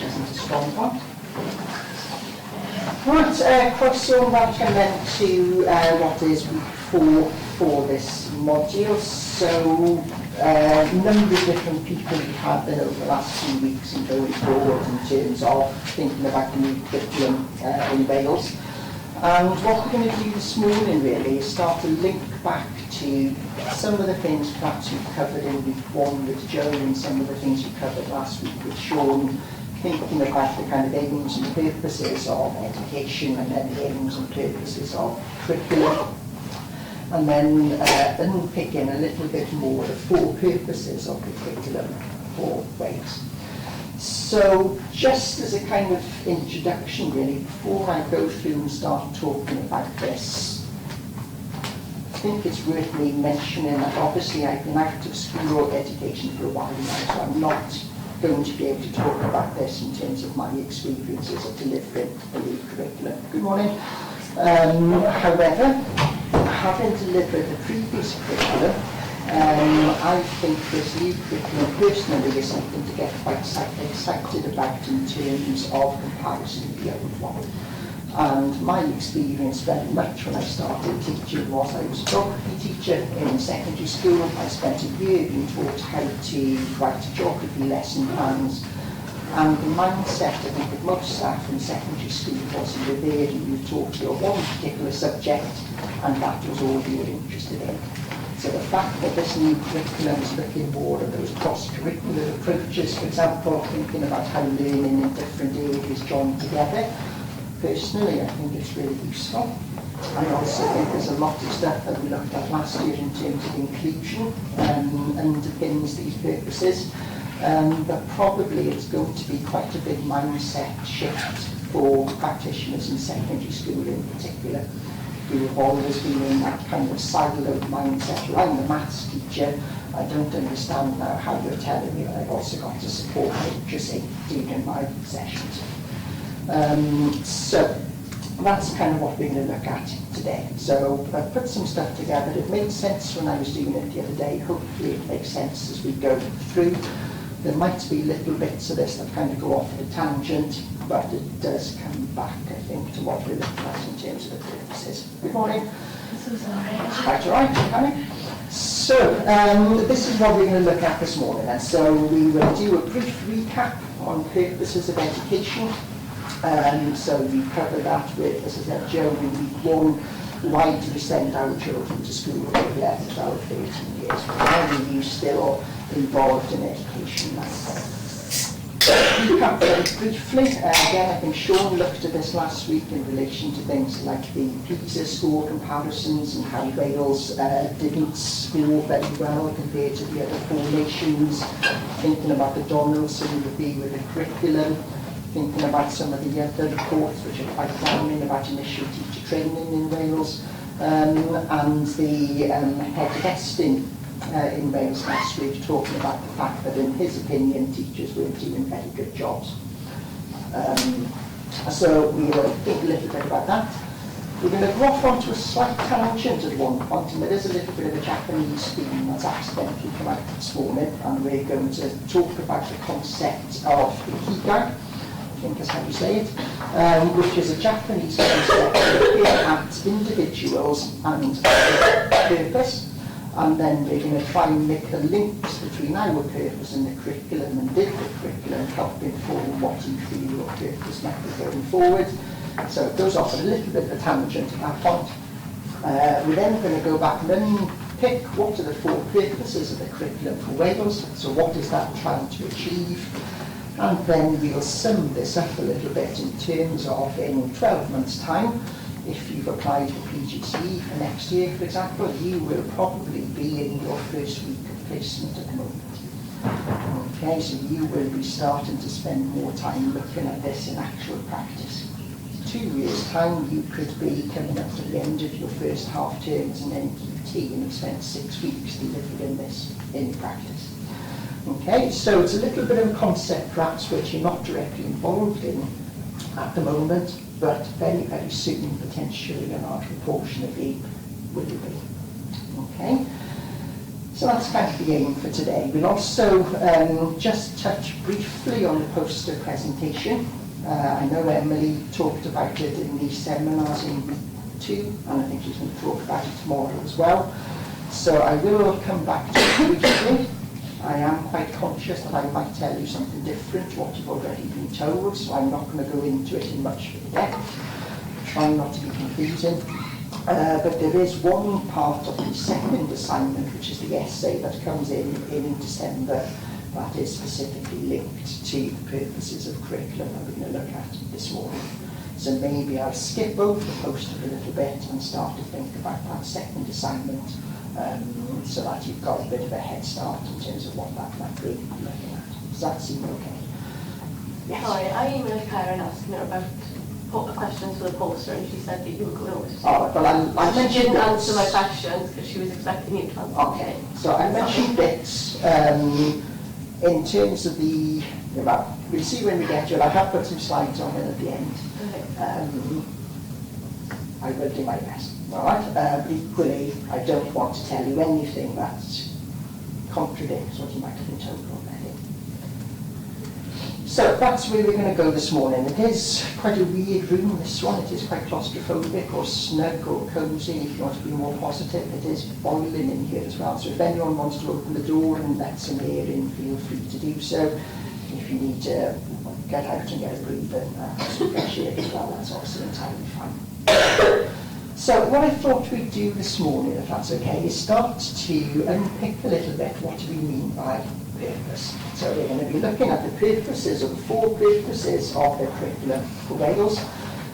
isn't a strong point. Right, croeso welcome then to what is week 4 for this module. So, a number of different people we have been over the last few weeks and going forward in terms of thinking about the new curriculum in Wales. And what we're going to do this morning really is start to link back to some of the things perhaps we covered in week 1 with Joe and some of the things we covered last week with Sean, thinking about the kind of aims and purposes of education and then the aims and purposes of curriculum. And then unpicking a little bit more the 4 purposes of the curriculum for Wales. So just as a kind of introduction really, before I go through and start talking about this, I think it's worth me mentioning that obviously I've been out of school education for a while now, so I'm not going to be able to talk about this in terms of my experiences of delivering the new curriculum. Good morning. However, having delivered the previous curriculum, I think this new curriculum personally is something to get quite excited about in terms of comparison with the old one. And my experience very much when I started teaching was I was a geography teacher in secondary school. I spent a year being taught how to write geography lesson plans. And the mindset, I think, of most staff in secondary school was you were there and you were taught your one particular subject, and that was all you were interested in. So the fact that this new curriculum is looking more at those cross-curricular approaches, for example, thinking about how learning in different areas join together, personally I think it's really useful. I also think there's a lot of stuff that we looked at last year in terms of inclusion underpins these purposes. But probably it's going to be quite a big mindset shift for practitioners in secondary school in particular, who have always been in that kind of siloed mindset. Well, I'm the maths teacher, I don't understand now how you're telling me that I've also got to support literacy during my sessions. So that's kind of what we're going to look at today. So I've put some stuff together. It made sense when I was doing it the other day. Hopefully it makes sense as we go through. There might be little bits of this that kind of go off at a tangent, but it does come back, I think, to what we're looking at in terms of the purposes. Good morning. Quite all right, coming. So, this is what we're going to look at this morning. And so we will do a brief recap on purposes of education. So we covered that with, as I said, Joe in week 1. Why do we send our children to school at 11, 12, 13 years? Why are you still involved in education now? Recap very briefly. Again, I think Sean looked at this last week in relation to things like the PISA score comparisons and how Wales didn't score very well compared to the other 4 nations. Thinking about the Donaldson review with the curriculum. Thinking about some of the other reports which are quite damning about initial teacher training in Wales, and the head of testing in Wales last week talking about the fact that in his opinion teachers weren't doing very good jobs. So we will think a little bit about that. We're going to go off onto a slight tangent at one point, and there is a little bit of a Japanese theme that's accidentally come out this morning, and we're going to talk about the concept of ikigai, I think is how you say it, which is a Japanese concept looking at individuals and purpose, and then we're going to try and make the links between our purpose and the curriculum and did the curriculum help inform what you feel your purpose might be going forward. So it goes off a little bit of a tangent at that point. We're then going to go back and unpick what are the 4 purposes of the curriculum for Wales, so what is that trying to achieve? And then we'll sum this up a little bit in terms of in 12 months' time, if you've applied for PGCE for next year, for example, you will probably be in your first week of placement at the moment. Okay, so you will be starting to spend more time looking at this in actual practice. 2 years' time, you could be coming up to the end of your first half term as an NQT and have spent 6 weeks delivering this in practice. Okay, so it's a little bit of a concept perhaps which you're not directly involved in at the moment, but very, very soon, potentially a large proportion of you will be. Okay, So that's kind of the aim for today. We'll also just touch briefly on the poster presentation. I know Emily talked about it in the seminars in week 2, and I think she's going to talk about it tomorrow as well. So I will come back to it briefly. I am quite conscious that I might tell you something different to what you've already been told, so I'm not going to go into it in much depth. Trying not to be confusing. But there is one part of the second assignment, which is the essay that comes in December, that is specifically linked to the purposes of curriculum that we're going to look at this morning. So maybe I'll skip over the poster a little bit and start to think about that second assignment, so that you've got a bit of a head start in terms of what that might be looking at. Does that seem okay? Yes. Sorry, I emailed Karen asking her about questions for the poster, and she said that you were going over to see. Oh, well, I she didn't answer my questions because she was expecting you to answer. Okay, so I mentioned bits in terms of the, well, we'll see when we get to it. I have put some slides on it at the end. Okay. I will do my best. All right. Equally, I don't want to tell you anything that contradicts what you might have been told already. So that's where we're going to go this morning. It is quite a weird room, this one. It is quite claustrophobic or snug or cosy, if you want to be more positive. It is boiling in here as well. So if anyone wants to open the door and let some air in, feel free to do so. If you need to get out and get a breather and some fresh air as well, that's also entirely fine. So what I thought we'd do this morning, if that's okay, is start to unpick a little bit what do we mean by purpose. So we're going to be looking at the purposes, or the 4 purposes of the curriculum for Wales.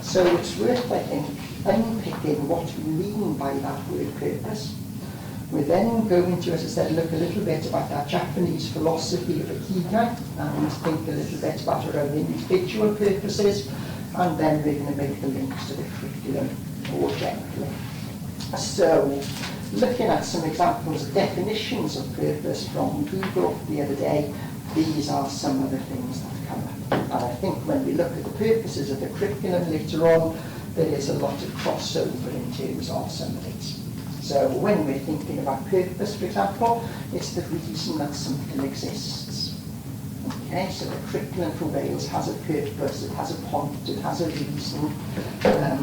So it's worth, I think, unpicking what we mean by that word purpose. We're then going to, as I said, look a little bit about that Japanese philosophy of ikigai and think a little bit about our own individual purposes, and then we're going to make the links to the curriculum more generally. So, looking at some examples of definitions of purpose from Google the other day, these are some of the things that come up. And I think when we look at the purposes of the curriculum later on, there is a lot of crossover in terms of some of these. So when we're thinking about purpose, for example, it's the reason that something exists. Okay, so the curriculum for Wales has a purpose, it has a point, it has a reason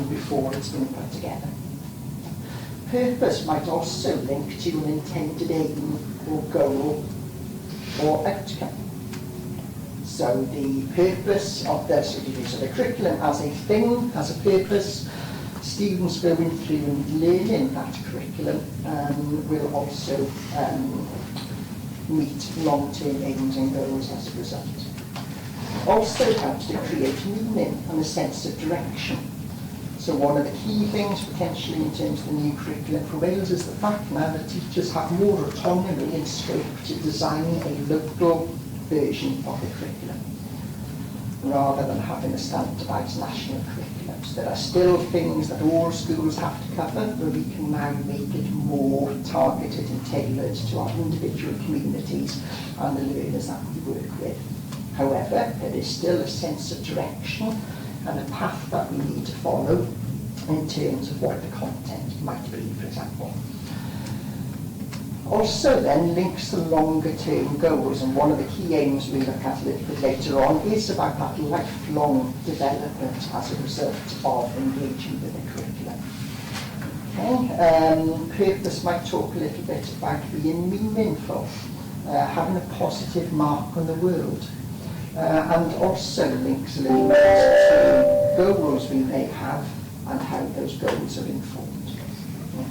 before it's been put together. Purpose might also link to an intended aim or goal or outcome. So the purpose of the curriculum as a thing, has a purpose. Students going through and learning that curriculum will also meet long-term aims and goals as a result. Also helps to create meaning and a sense of direction. So one of the key things potentially in terms of the new curriculum for Wales is the fact now that teachers have more autonomy and scope to design a local version of the curriculum, rather than having a standardised national curriculum. So there are still things that all schools have to cover, but we can now make it more targeted and tailored to our individual communities and the learners that we work with. However, there is still a sense of direction and a path that we need to follow in terms of what the content might be, for example. Also then links to longer term goals, and one of the key aims we look at a little bit later on is about that lifelong development as a result of engaging with the curriculum. Okay. Purpose might talk a little bit about being meaningful, having a positive mark on the world, and also links a little bit to goals we may have and how those goals are informed.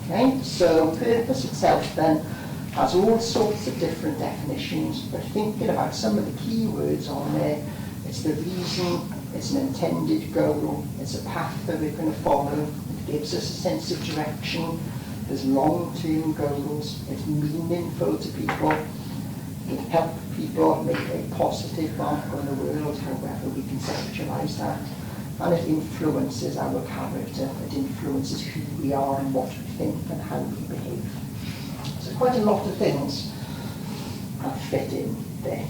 Okay, so purpose itself then has all sorts of different definitions, but thinking about some of the key words on there, it's the reason, it's an intended goal, it's a path that we're going to follow, it gives us a sense of direction, there's long-term goals, it's meaningful to people, it help people make a positive mark on the world, however we conceptualise that, and it influences our character, it influences who we are and what we think and how we behave. So quite a lot of things that fit in there.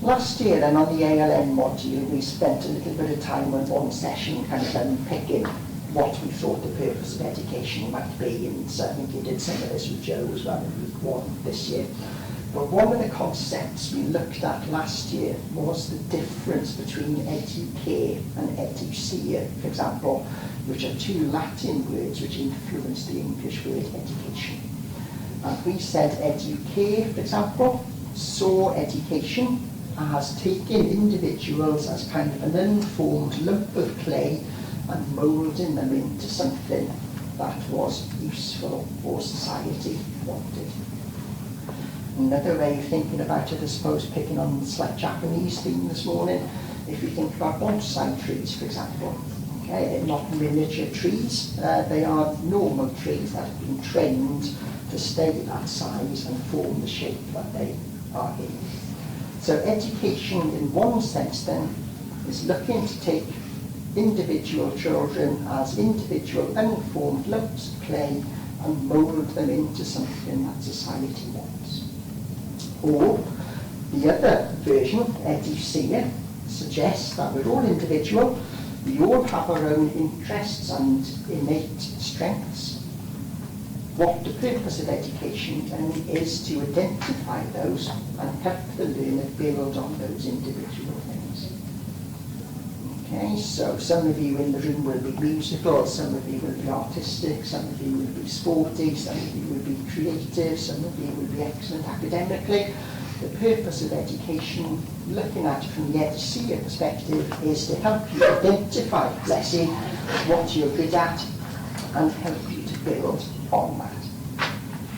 Last year then on the ALN module we spent a little bit of time on one session kind of unpicking what we thought the purpose of education might be, and so I think you did some of this with Joe as well in week 1 this year. But one of the concepts we looked at last year was the difference between educare and educia, for example, which are 2 Latin words which influence the English word education. And we said educare, for example, saw education as taking individuals as kind of an unformed lump of clay and moulding them into something that was useful or society wanted. Another way of thinking about it, I suppose, picking on the slight Japanese theme this morning, if you think about bonsai trees, for example. Okay, they're not miniature trees, they are normal trees that have been trained to stay that size and form the shape that they are in. So education, in one sense then, is looking to take individual children as individual unformed lumps of clay and mould them into something that society wants. Or the other version, educia, suggests that we're all individual, we all have our own interests and innate strengths. What the purpose of education then is to identify those and help the learner build on those individual things. Okay, so some of you in the room will be musical, some of you will be artistic, some of you will be sporty, some of you will be creative, some of you will be excellent academically. The purpose of education, looking at it from the educia perspective, is to help you identify, bless you, what you're good at and help you to build on that.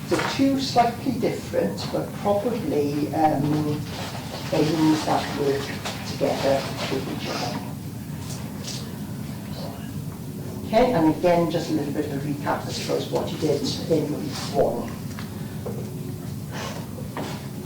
So 2 slightly different but probably aims that work together with each other. Okay, and again, just a little bit of a recap, I suppose, what you did in week 1.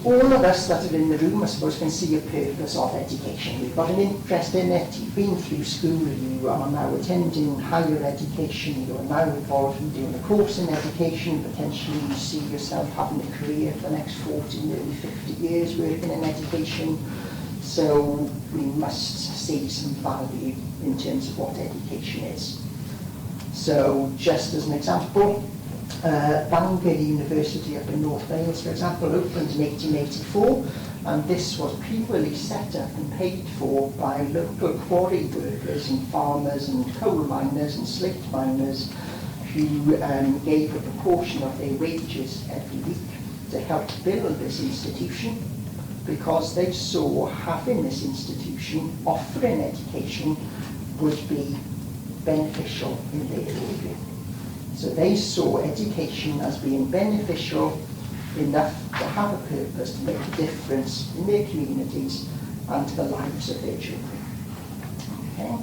All of us that are in the room, I suppose, can see a purpose of education. We've got an interest in it, you've been through school, you are now attending higher education, you are now involved in doing a course in education, potentially you see yourself having a career for the next 40, nearly 50 years working in education. So we must see some value in terms of what education is. So just as an example, Bangor University up in North Wales, for example, opened in 1884, and this was purely set up and paid for by local quarry workers and farmers and coal miners and slate miners who gave a proportion of their wages every week to help build this institution, because they saw having this institution offering education would be beneficial in their area. So they saw education as being beneficial enough to have a purpose to make a difference in their communities and to the lives of their children. Okay.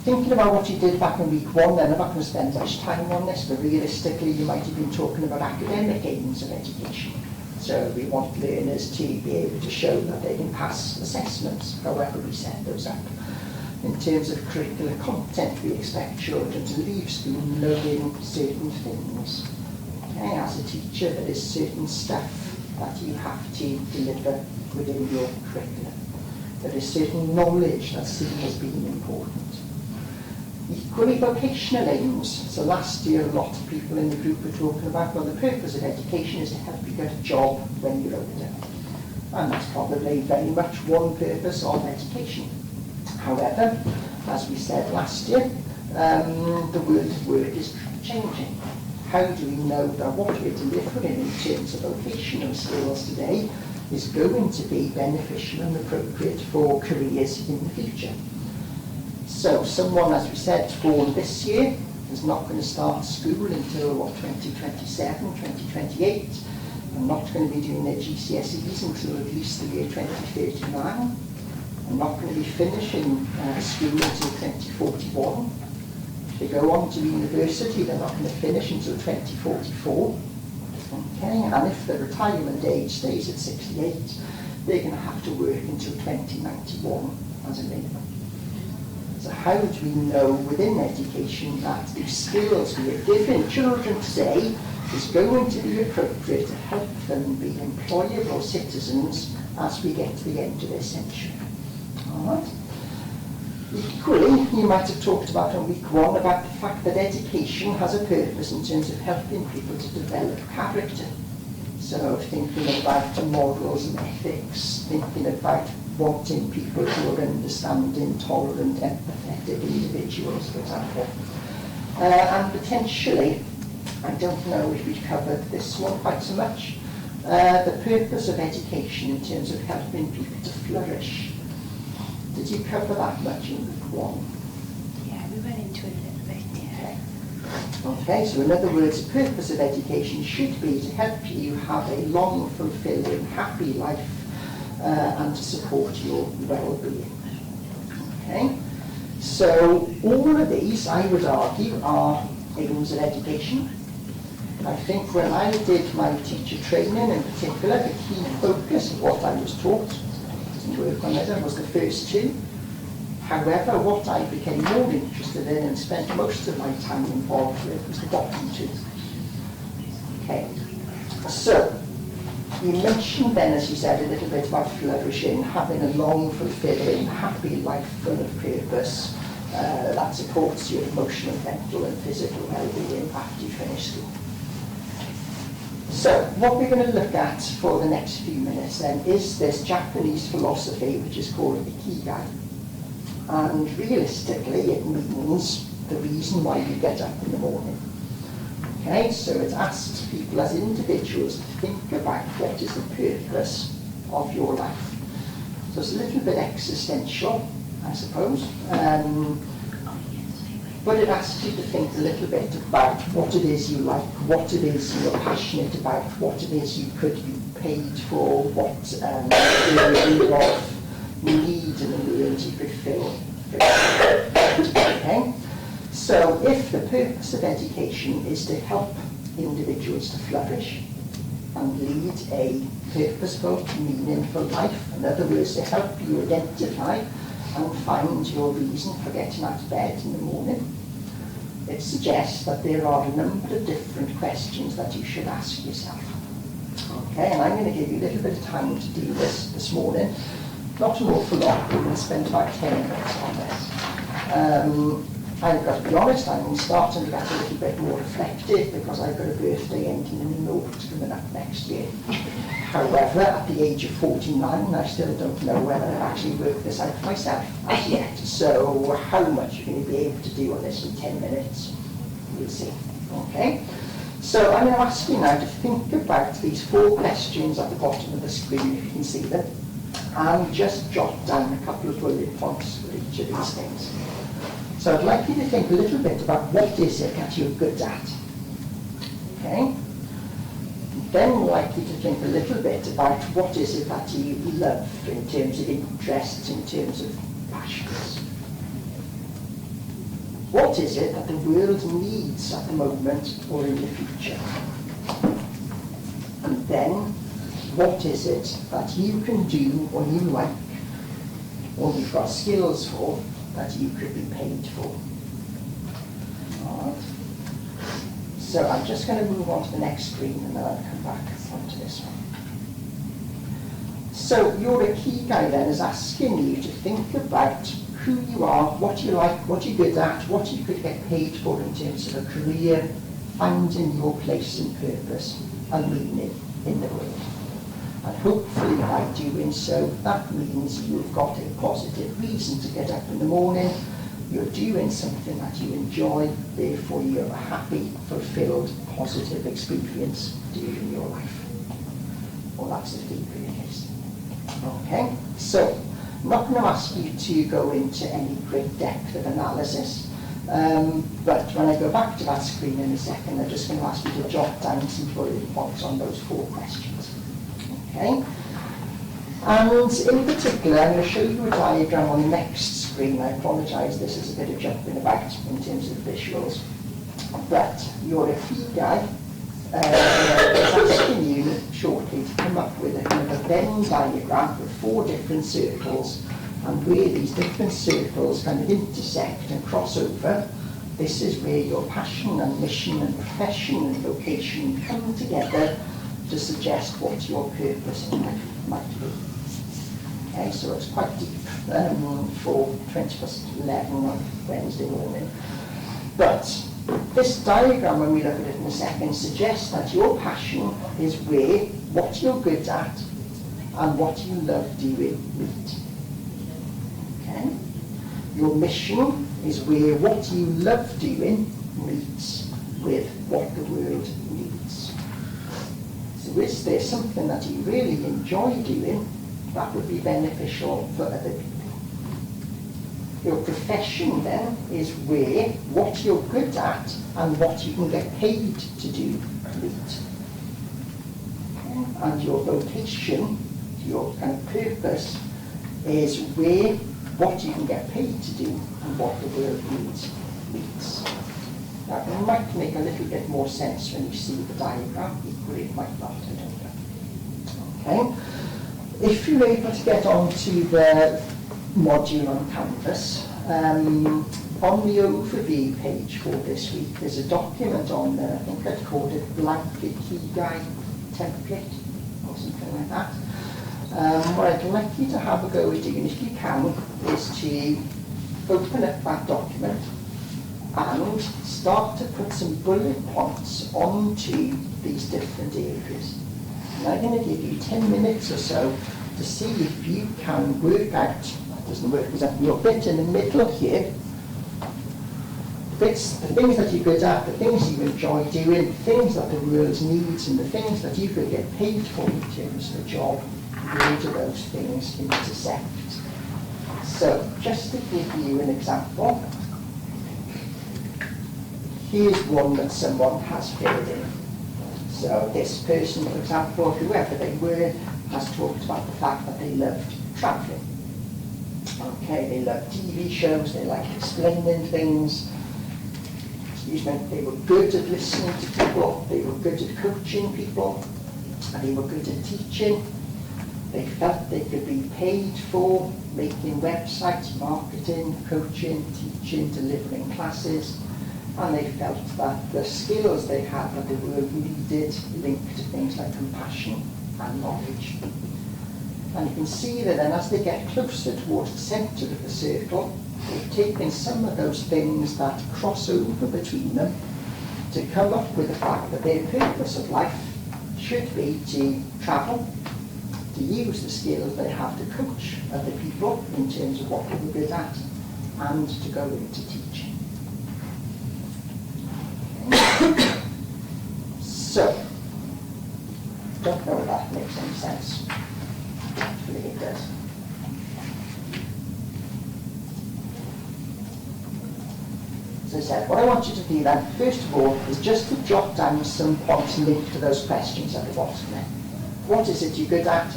Thinking about what you did back in week 1, then I'm not going to spend much time on this, but realistically you might have been talking about academic aims of education. So we want learners to be able to show that they can pass assessments, however we set those up. In terms of curricular content, we expect children to leave school knowing certain things. Okay, as a teacher, there is certain stuff that you have to deliver within your curriculum. There is certain knowledge that's seen as being important. Equally vocational aims. So last year, a lot of people in the group were talking about, well, the purpose of education is to help you get a job when you're older. And that's probably very much one purpose of education. However, as we said last year, the world of work is changing. How do we know that what we're delivering in terms of vocational skills today is going to be beneficial and appropriate for careers in the future? So someone, as we said, born this year is not going to start school until, 2027, 2028, and not going to be doing their GCSEs until at least the year 2039. I'm not going to be finishing school until 2041. If they go on to university, they're not going to finish until 2044. Okay, and if the retirement age stays at 68, they're going to have to work until 2091 as a minimum. So how do we know within education that the skills we are giving children today is going to be appropriate to help them be employable citizens as we get to the end of this century? All right. Equally, you might have talked about on week 1 about the fact that education has a purpose in terms of helping people to develop character. So thinking about morals and ethics, thinking about wanting people who are understanding, tolerant, empathetic individuals, for example. And potentially, I don't know if we've covered this one quite so much, the purpose of education in terms of helping people to flourish. Did you cover that much in week 1? Yeah, we went into it a little bit, yeah. Okay, so in other words, the purpose of education should be to help you have a long, fulfilling, happy life and to support your well-being. Okay, so all of these, I would argue, are aims of education. I think when I did my teacher training in particular, the key focus of what I was taught to work on it was the first 2. However, what I became more interested in and spent most of my time involved with was the bottom 2. Okay, so you mentioned then, as you said, a little bit about flourishing, having a long, fulfilling, happy life full of purpose that supports your emotional, mental and physical well-being after you finish school. So, what we're going to look at for the next few minutes then is this Japanese philosophy which is called Ikigai. And realistically it means the reason why you get up in the morning. Okay, so it asks people as individuals to think about what is the purpose of your life. So it's a little bit existential, I suppose. But it asks you to think a little bit about what it is you like, what it is you're passionate about, what it is you could be paid for, what area of need in the world you could fill. Okay? So if the purpose of education is to help individuals to flourish and lead a purposeful, meaningful life, in other words, to help you identify and find your reason for getting out of bed in the morning, it suggests that there are a number of different questions that you should ask yourself. Okay, and I'm going to give you a little bit of time to do this morning. Not an awful lot, we're going to spend about 10 minutes on this. I've got to be honest, I'm starting to get a little bit more reflective because I've got a birthday ending in the North coming up next year. However, at the age of 49, I still don't know whether I've actually worked this out for myself as yet. So how much you're going to be able to do on this in 10 minutes, we'll see. Okay? So I'm going to ask you now to think about these 4 questions at the bottom of the screen, if you can see them, and just jot down a couple of bullet points for each of these things. So I'd like you to think a little bit about what is it that you're good at. Okay? Then I'd like you to think a little bit about what is it that you love in terms of interests, in terms of passions. What is it that the world needs at the moment or in the future? And then, what is it that you can do or you like, or you've got skills for, that you could be paid for? All right. So I'm just going to move on to the next screen and then I'll come back onto this one. So your Ikigai then is asking you to think about who you are, what you like, what you're good at, what you could get paid for in terms of a career, finding your place and purpose and meaning in the world. And hopefully by doing so, that means you've got a positive reason to get up in the morning, you're doing something that you enjoy, therefore you have a happy, fulfilled, positive experience during your life. Well, that's the theme for your case. Okay, so I'm not going to ask you to go into any great depth of analysis, but when I go back to that screen in a second, I'm just going to ask you to jot down some bullet points on those 4 questions. Okay? And in particular, I'm going to show you a diagram on the next screen. I apologise, this is a bit of jumping about in terms of visuals. But your Ikigai is asking you shortly to come up with a kind of a Venn diagram with 4 different circles, and where these different circles kind of intersect and cross over, this is where your passion and mission and profession and vocation come together to suggest what your purpose in life might be. Okay, so it's quite deep for 20:11 on Wednesday morning. But this diagram, when we look at it in a second, suggests that your passion is where what you're good at and what you love doing meet. Okay? Your mission is where what you love doing meets with what the world needs. So is there something that you really enjoy doing that would be beneficial for other people? Your profession then is where what you're good at and what you can get paid to do meet. And your vocation, your kind of purpose, is where what you can get paid to do and what the world needs meets. That might make a little bit more sense when you see the diagram, equally it might not, I don't know. Okay? If you're able to get onto the module on Canvas, on the overview page for this week, there's a document on there, I think I'd called it Blanket Key Guide Template, or something like that. What I'd like you to have a go at doing, if you can, is to open up that document and start to put some bullet points onto these different areas. And I'm going to give you 10 minutes or so to see if you can work out, that doesn't work because your bit in the middle here, bits, the things that you're good at, the things you enjoy doing, the things that the world needs, and the things that you could get paid for in terms of the job, where do those things intersect? So, just to give you an example, here's one that someone has filled in. So this person, for example, whoever they were, has talked about the fact that they loved travelling. Okay, they love TV shows, they like explaining things. Excuse me, they were good at listening to people, they were good at coaching people, and they were good at teaching. They felt they could be paid for making websites, marketing, coaching, teaching, delivering classes. And they felt that the skills they had that the world needed linked to things like compassion and knowledge. And you can see that then as they get closer towards the centre of the circle, they've taken some of those things that cross over between them to come up with the fact that their purpose of life should be to travel, to use the skills they have to coach other people in terms of what they were good at, and to go into teaching. So, don't know if that makes any sense. Hopefully it does. As I said, what I want you to do then, first of all, is just to jot down some points linked to those questions at the bottom there. What is it you're good at?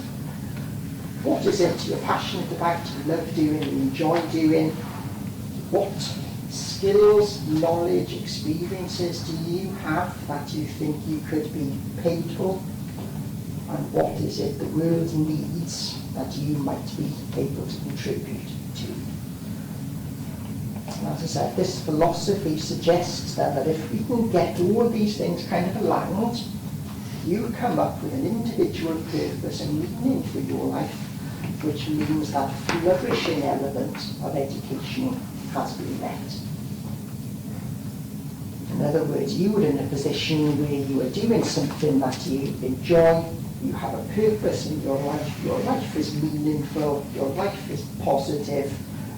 What is it you're passionate about, you love doing, you enjoy doing? What skills, knowledge, experiences do you have that you think you could be paid for? And what is it the world needs that you might be able to contribute to? And as I said, this philosophy suggests that if we can get all these things kind of aligned, you come up with an individual purpose and meaning for your life, which means that flourishing element of education has been met. In other words, you are in a position where you are doing something that you enjoy, you have a purpose in your life is meaningful, your life is positive,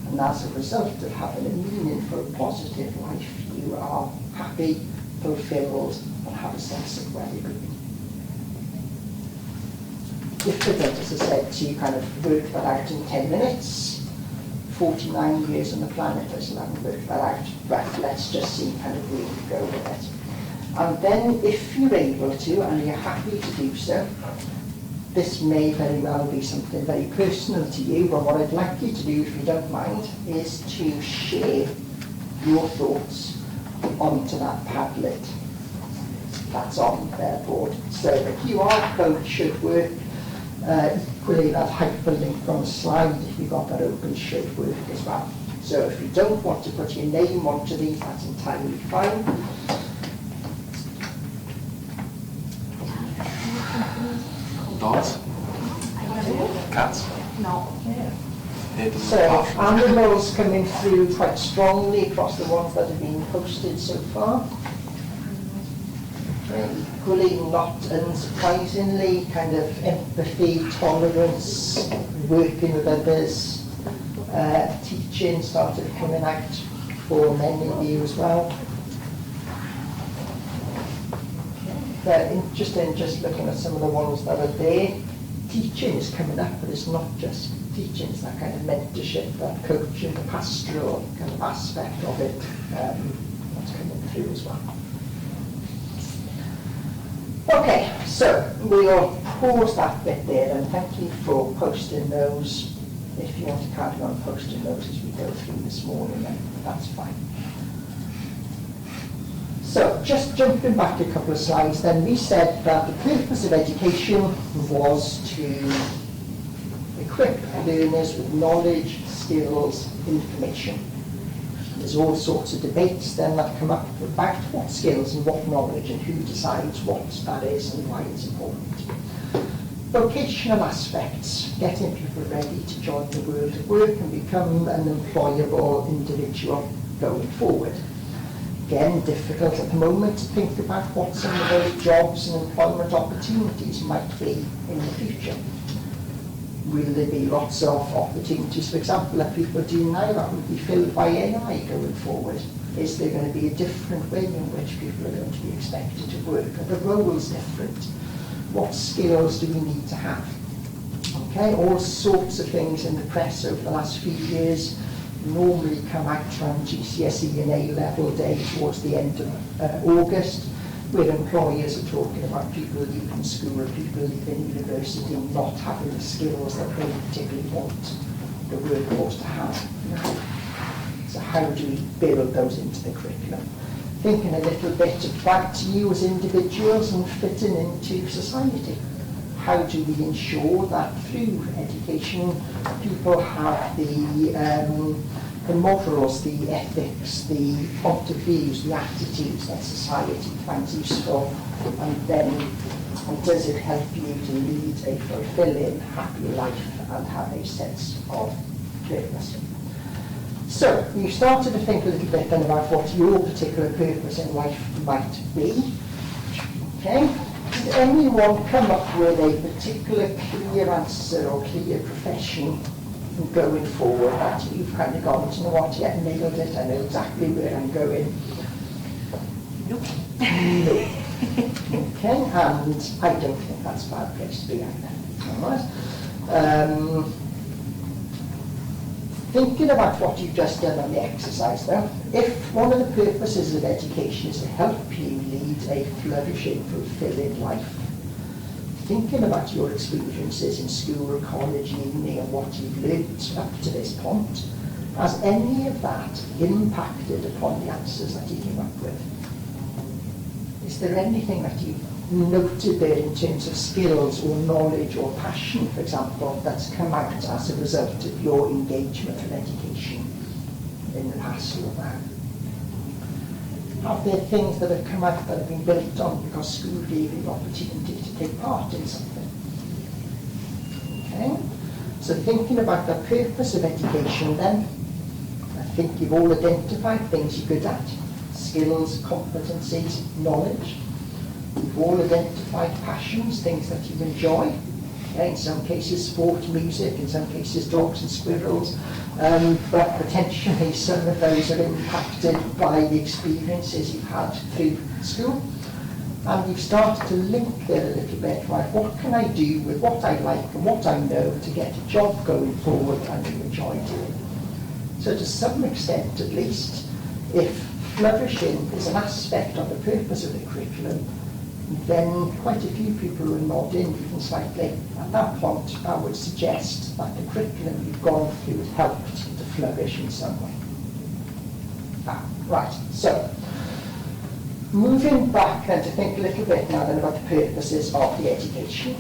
and as a result of having a meaningful, positive life, you are happy, fulfilled, and have a sense of well-being. Difficult, as I said, to kind of work that out in 10 minutes. 49 years on the planet, I still haven't worked that out. Right, let's just see kind of where we go with it. And then if you're able to, and you're happy to do so, this may very well be something very personal to you, but what I'd like you to do, if you don't mind, is to share your thoughts onto that Padlet that's on their board. So the QR code should work. Equally, that hyperlink on the slide, if you've got that open, should work as well. So if you don't want to put your name onto these, that's entirely fine. Dogs? Cats? not. Yeah. It doesn't So pass. animals coming through quite strongly across the ones that have been posted so far. Equally, not unsurprisingly, kind of empathy, tolerance, working with others, teaching started coming out for many of you as well. But just looking at some of the ones that are there, teaching is coming up, but it's not just teaching, it's that kind of mentorship, that coaching, the pastoral kind of aspect of it that's coming through as well. Okay, so we'll pause that bit there, and thank you for posting those. If you want to carry on posting those as we go through this morning, then that's fine. So, just jumping back a couple of slides, then we said that the purpose of education was to equip learners with knowledge, skills, information. There's all sorts of debates then that come up about what skills and what knowledge and who decides what that is and why it's important. Vocational aspects, getting people ready to join the world of work and become an employable individual going forward. Again, difficult at the moment to think about what some of those jobs and employment opportunities might be in the future. Will there be lots of opportunities, for example, that people do now that will be filled by AI going forward? Is there going to be a different way in which people are going to be expected to work? Are the roles different? What skills do we need to have? Okay, all sorts of things in the press over the last few years normally come out from GCSE and A-level day towards the end of August, where employers are talking about people leaving school or people leaving university not having the skills that they particularly want the workforce to have. So how do we build those into the curriculum? Thinking a little bit about you as individuals and fitting into society. How do we ensure that through education people have the morals, the ethics, the point of views, the attitudes that society finds useful, and then does it help you to lead a fulfilling, happy life and have a sense of purpose? So, you started to think a little bit then about what your particular purpose in life might be. Okay? Did anyone come up with a particular clear answer or clear profession going forward that you've kind of gone, you know what, yeah, nailed it, I know exactly where I'm going? Nope. Okay, and I don't think that's a bad place to be either. All right. Thinking about what you've just done on the exercise though, if one of the purposes of education is to help you lead a flourishing, fulfilling life, thinking about your experiences in school or college, uni, and what you've learned up to this point, has any of that impacted upon the answers that you came up with? Is there anything that you've noted there in terms of skills or knowledge or passion, for example, that's come out as a result of your engagement with education in the past or now? Are there things that have come out that have been built on because school gave you the opportunity to take part in something? Okay, so thinking about the purpose of education then, I think you've all identified things you're good at, skills, competencies, knowledge. You've all identified passions, things that you enjoy. Okay, in some cases sport, music, in some cases dogs and squirrels, but potentially some of those are impacted by the experiences you've had through school. And you've started to link there a little bit, right, what can I do with what I like and what I know to get a job going forward and you enjoy doing? So to some extent at least, if flourishing is an aspect of the purpose of the curriculum, then quite a few people will nod in even slightly. At that point, I would suggest that the curriculum you've gone through has helped to flourish in some way. Right, so moving back then to think a little bit now then about the purposes of the education,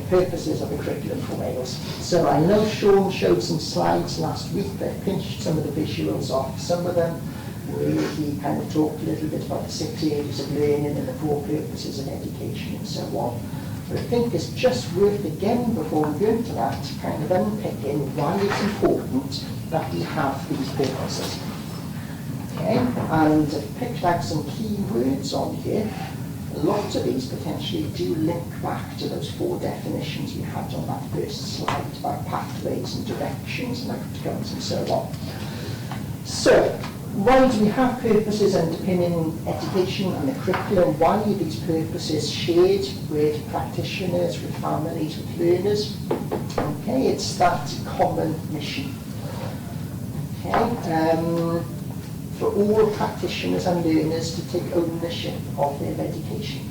purposes of the curriculum for Wales. So I know Sean showed some slides last week that pinched some of the visuals off some of them. He kind of talked a little bit about the 6 areas of learning and the 4 purposes of education and so on. But I think it's just worth, again, before we go into that, kind of unpicking why it's important that we have these purposes. Okay, and I've picked out some key words on here. A lot of these potentially do link back to those 4 definitions we had on that first slide about pathways and directions and outcomes and so on. So, why do we have purposes underpinning education and the curriculum? Why are these purposes shared with practitioners, with families, with learners? Okay, it's that common mission. Okay, for all practitioners and learners to take ownership of their education.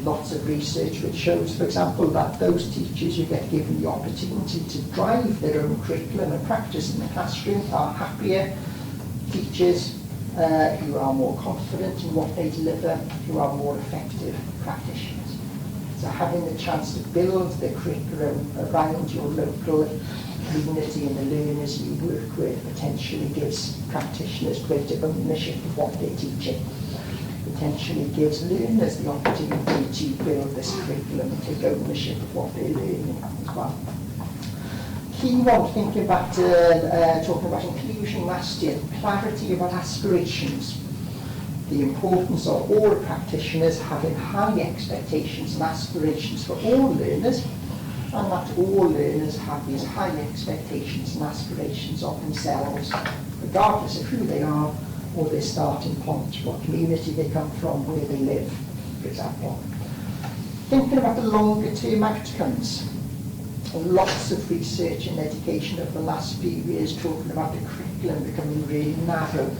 Lots of research which shows, for example, that those teachers who get given the opportunity to drive their own curriculum and practice in the classroom are happier teachers, who are more confident in what they deliver, who are more effective practitioners. So having the chance to build the curriculum around your local community and the learners you work with potentially gives practitioners greater ownership of what they're teaching. Potentially gives learners the opportunity to build this curriculum and take ownership of what they're learning as well. Key one, thinking back to talking about inclusion last year, clarity about aspirations. The importance of all practitioners having high expectations and aspirations for all learners, and that all learners have these high expectations and aspirations of themselves, regardless of who they are or their starting point, what community they come from, where they live, for example. Thinking about the longer term outcomes. Lots of research in education over the last few years talking about the curriculum becoming really narrow,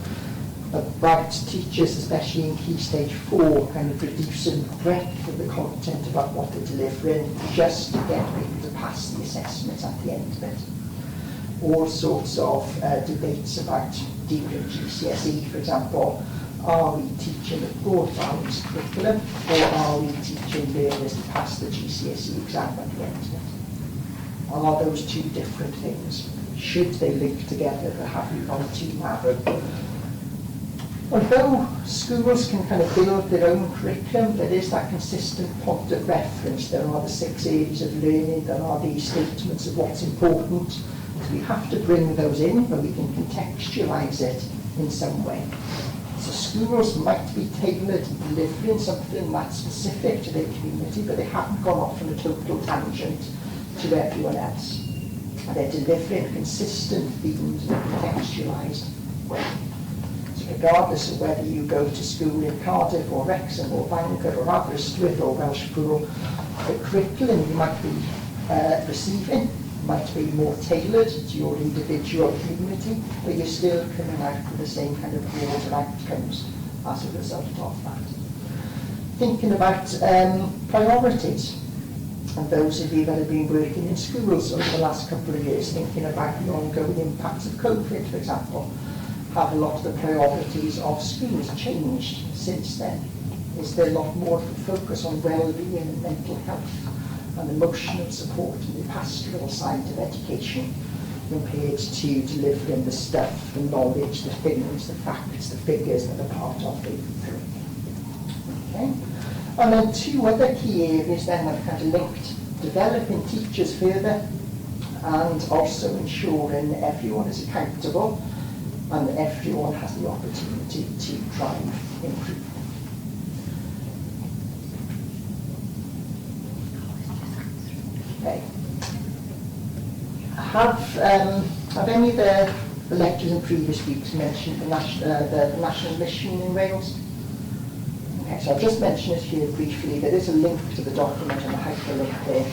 about teachers, especially in Key Stage 4, kind of reducing the breadth of the content about what they're delivering just to get people to pass the assessments at the end of it. All sorts of debates about dealing GCSE, for example. Are we teaching a broad balanced curriculum, or are we teaching learners to pass the GCSE exam at the end of it? Are those two different things? Should they link together, or have we gone too narrow? Although schools can kind of build their own curriculum, there is that consistent point of reference. There are the 6 areas of learning, there are these statements of what's important. So we have to bring those in, but we can contextualise it in some way. So schools might be tailored and delivering something that's specific to their community, but they haven't gone off on a total tangent to everyone else. And they're delivering consistent themes in a contextualised way. Regardless of whether you go to school in Cardiff or Wrexham or Bangor or Aberystwyth or Welshborough, the curriculum you might be receiving might be more tailored to your individual community, but you're still coming out with the same kind of broader outcomes as a result of that. Thinking about priorities, and those of you that have been working in schools over the last couple of years, thinking about the ongoing impacts of COVID, for example. Have a lot of the priorities of schools changed since then? Is there a lot more of a focus on well-being and mental health and emotional support and the pastoral side of education compared to delivering the stuff, the knowledge, the things, the facts, the figures that are part of the curriculum? Okay. And then 2 other key areas then that kind of linked: developing teachers further and also ensuring everyone is accountable and everyone has the opportunity to drive improvement. Okay. Have any of the lectures in previous weeks mentioned the national mission in Wales? Okay, so I'll just mention it here briefly. There is a link to the document and a hyperlink there.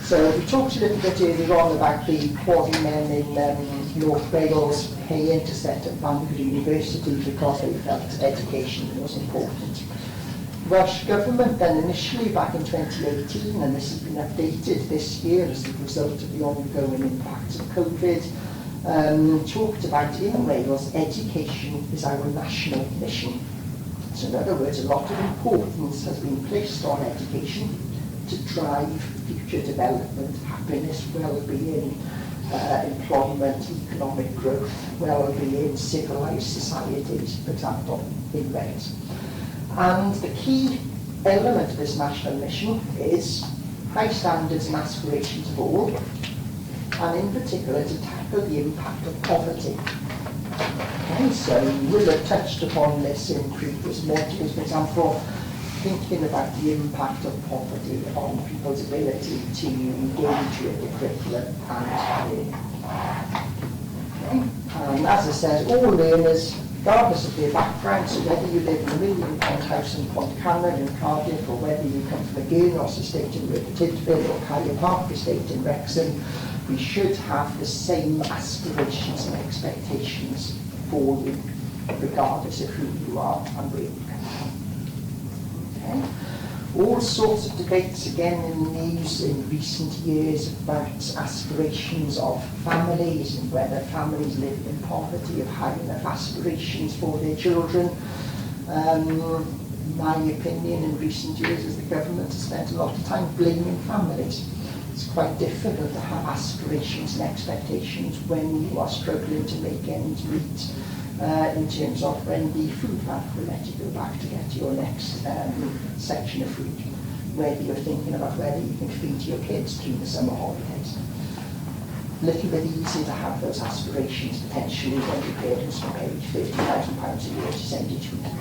So we talked a little bit earlier on about the quarrymen in North Wales paying to set up Bangor University because they felt education was important. Welsh Government then initially back in 2018, and this has been updated this year as a result of the ongoing impacts of COVID, talked about in Wales, education is our national mission. So in other words, a lot of importance has been placed on education to drive future development, happiness, well-being, employment, economic growth, well-being, civilised societies, for example, in Wales. And the key element of this national mission is high standards and aspirations of all, and in particular to tackle the impact of poverty. Okay, so we'll have touched upon this in previous modules, for example, thinking about the impact of poverty on people's ability to engage with the curriculum and learn. Okay. And as I said, all learners, regardless of their background, so whether you live in a £1 million house in Pontcannon in Cardiff, or whether you come from a Gurnos estate in Tydfil or Caerleon Park estate in Wrexham, we should have the same aspirations and expectations for you, regardless of who you are and where you come from. Okay. All sorts of debates again in the news in recent years about aspirations of families and whether families live in poverty, of having enough aspirations for their children. My opinion in recent years is the government has spent a lot of time blaming families. It's quite difficult to have aspirations and expectations when you are struggling to make ends meet in terms of when the food bank will let you go back to get your next section of food, whether you're thinking about whether you can feed your kids through the summer holidays. A little bit easier to have those aspirations potentially when your parents can pay £50,000 a year to send you to them.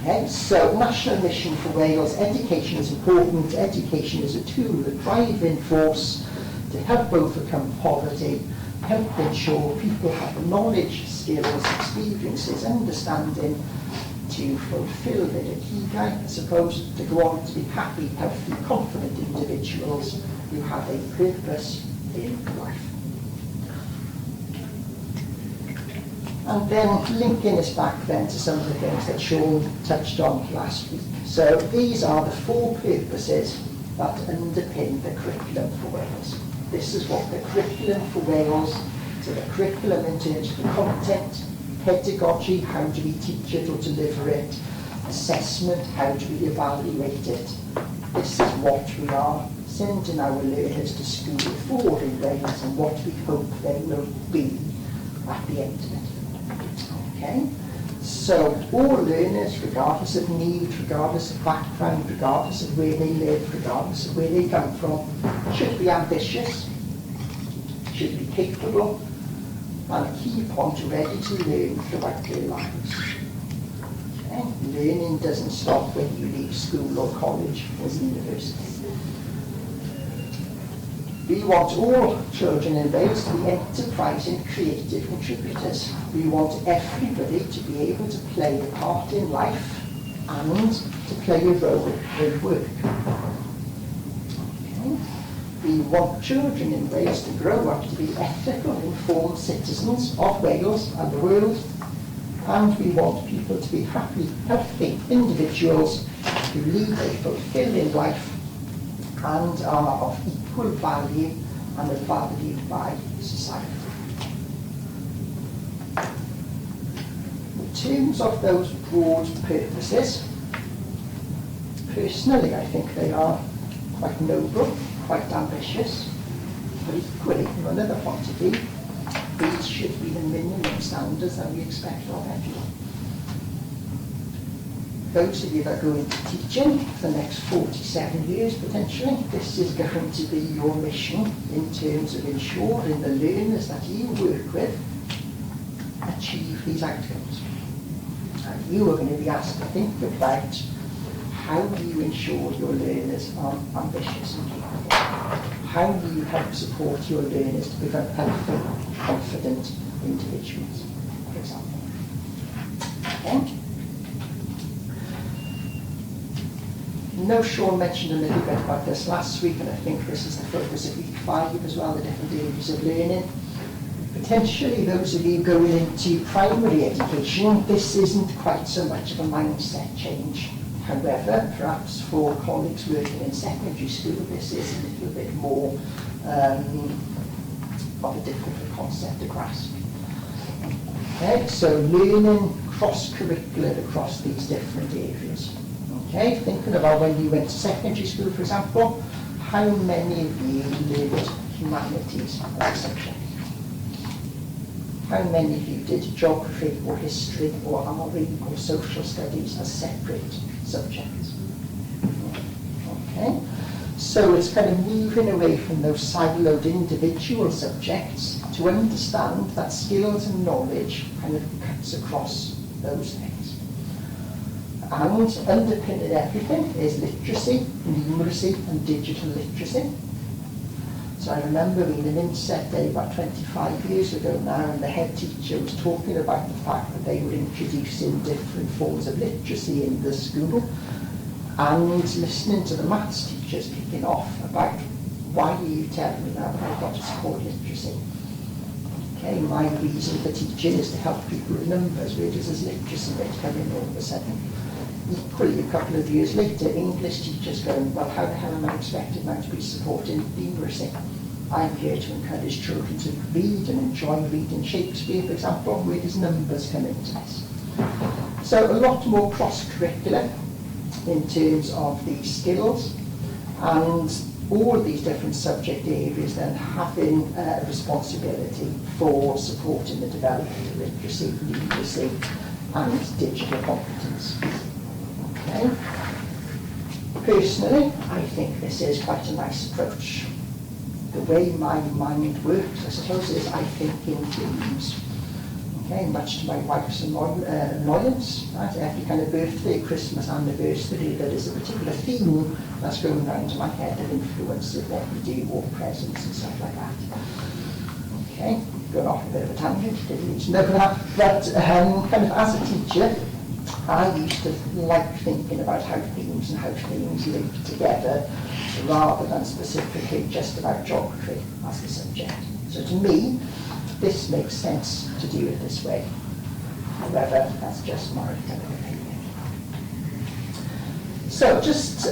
Okay, so national mission for Wales, education is important. Education is a tool, a driving force to help overcome poverty, help ensure people have the knowledge, skills, experiences, understanding to fulfill their ikigai, I suppose, to go on to be happy, healthy, confident individuals who have a purpose in life. And then linking this back then to some of the things that Sean touched on last week. So these are the 4 purposes that underpin the curriculum for Wales. This is what the curriculum for Wales, so the curriculum in terms of the content, pedagogy, how do we teach it or deliver it, assessment, how do we evaluate it. This is what we are sending our learners to school for in Wales and what we hope they will be at the end of it. Okay? So all learners, regardless of need, regardless of background, regardless of where they live, regardless of where they come from, should be ambitious, should be capable, and a key point, ready to learn throughout their lives. Okay? Learning doesn't stop when you leave school or college or university. We want all children in Wales to be enterprising, creative contributors. We want everybody to be able to play a part in life and to play a role in work. Okay. We want children in Wales to grow up to be ethical, informed citizens of Wales and the world. And we want people to be happy, healthy individuals who lead a fulfilling life and are of equal value and are valued by society. In terms of those broad purposes, personally I think they are quite noble, quite ambitious, but equally, from another point of view, these should be the minimum standards that we expect of everyone. Those of you that go into teaching for the next 47 years potentially, this is going to be your mission in terms of ensuring the learners that you work with achieve these outcomes. And you are going to be asked to think about how do you ensure your learners are ambitious and capable? How do you help support your learners to become healthy, confident individuals, for example? Okay. I know Sean mentioned a little bit about this last week, and I think this is the focus of week 5 as well, the different areas of learning. Potentially those of you going into primary education, this isn't quite so much of a mindset change. However, perhaps for colleagues working in secondary school, this is a little bit more of a difficult concept to grasp. Okay, so learning cross-curricular across these different areas. Okay, thinking about when you went to secondary school, for example, how many of you learned humanities as a subject? How many of you did geography or history or RE or social studies as separate subjects? Okay, So it's kind of moving away from those siloed individual subjects to understand that skills and knowledge kind of cuts across those things. And underpinning everything is literacy, numeracy and digital literacy. So I remember being an inset day about 25 years ago now, and the head teacher was talking about the fact that they were introducing different forms of literacy in the school, and listening to the maths teachers kicking off about, why are you telling me now that I've got to support literacy? Okay, my reason for teaching is to help people with numbers. Where does this literacy bit come in all of a sudden? Equally, a couple of years later, English teachers going, well, how the hell am I expected now to be supporting numeracy? I'm here to encourage children to read and enjoy reading Shakespeare, for example. Where does numbers come into this? So a lot more cross-curricular in terms of these skills, and all of these different subject areas then having a responsibility for supporting the development of literacy, numeracy and digital competence. Okay. Personally, I think this is quite a nice approach. The way my mind works, I suppose, is I think in themes. Okay, much to my wife's annoyance, right? Every kind of birthday, Christmas, anniversary, there is a particular theme that's going around in my head that influences what we do, or presents and stuff like that. Okay, going off a bit of a tangent, didn't need to know that. But kind of as a teacher, I used to like thinking about how themes and how things link together, rather than specifically just about geography as the subject. So to me, this makes sense to do it this way. However, that's just my kind of opinion. So just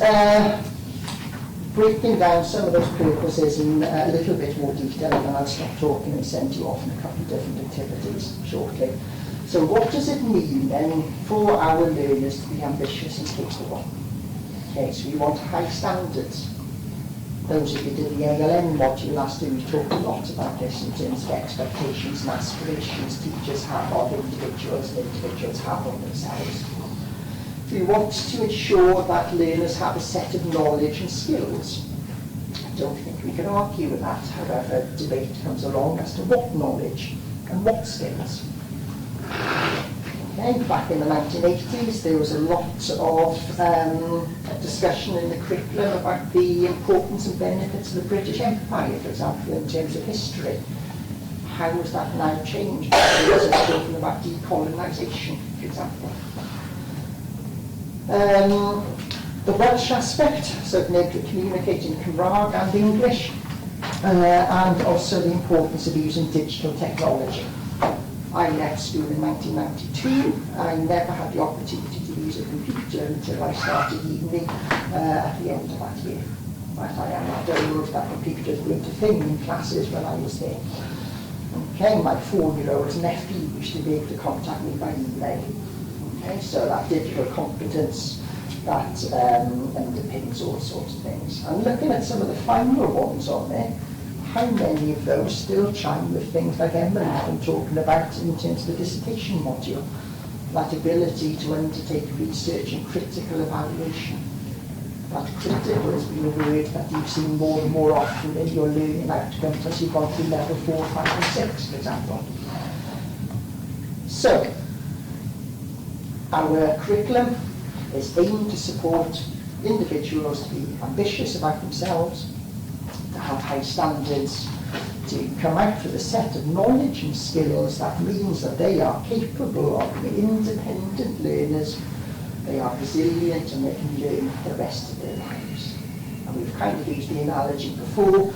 breaking down some of those purposes in a little bit more detail, and then I'll stop talking and send you off on a couple of different activities shortly. So what does it mean then for our learners to be ambitious and capable? Okay, so we want high standards. Those of you who did the ALM module last year, we talked a lot about this in terms of expectations and aspirations teachers have of individuals and individuals have of themselves. We want to ensure that learners have a set of knowledge and skills. I don't think we can argue with that. However, debate comes along as to what knowledge and what skills. Okay, back in the 1980s, there was a lot of discussion in the curriculum about the importance and benefits of the British Empire, for example, in terms of history. How has that now changed? Because it's talking about decolonisation, for example. The Welsh aspect, so being able to communicate in Cymraeg and English, and also the importance of using digital technology. I left school in 1992. I never had the opportunity to use a computer until I started uni at the end of that year. But I am not old, that computers weren't a thing in classes when I was there. Okay, my 4-year-old nephew used to be able to contact me by email. Okay, so that digital competence, that underpins all sorts of things. And looking at some of the final ones on there, how many of those still chime with things like Emma has been talking about in terms of the dissertation module? That ability to undertake research and critical evaluation. That critical has been a word that you've seen more and more often in your learning outcomes as you've gone through level 4, 5 and 6, for example. So, our curriculum is aimed to support individuals to be ambitious about themselves, to have high standards, to come out with a set of knowledge and skills that means that they are capable of being independent learners, they are resilient, and they can learn the rest of their lives. And we've kind of used the analogy before.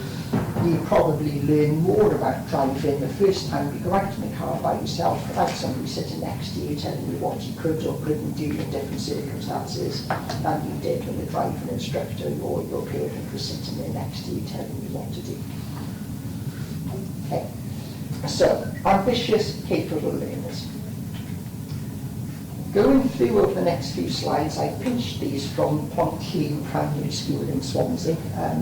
You probably learn more about driving the first time you go out in the car by yourself without somebody sitting next to you telling you what you could or couldn't do in different circumstances than you did when the driving instructor or your parent was sitting there next to you telling you what to do. Okay. So, ambitious, capable learners. Going through over the next few slides, I pinched these from Pontclean Primary School in Swansea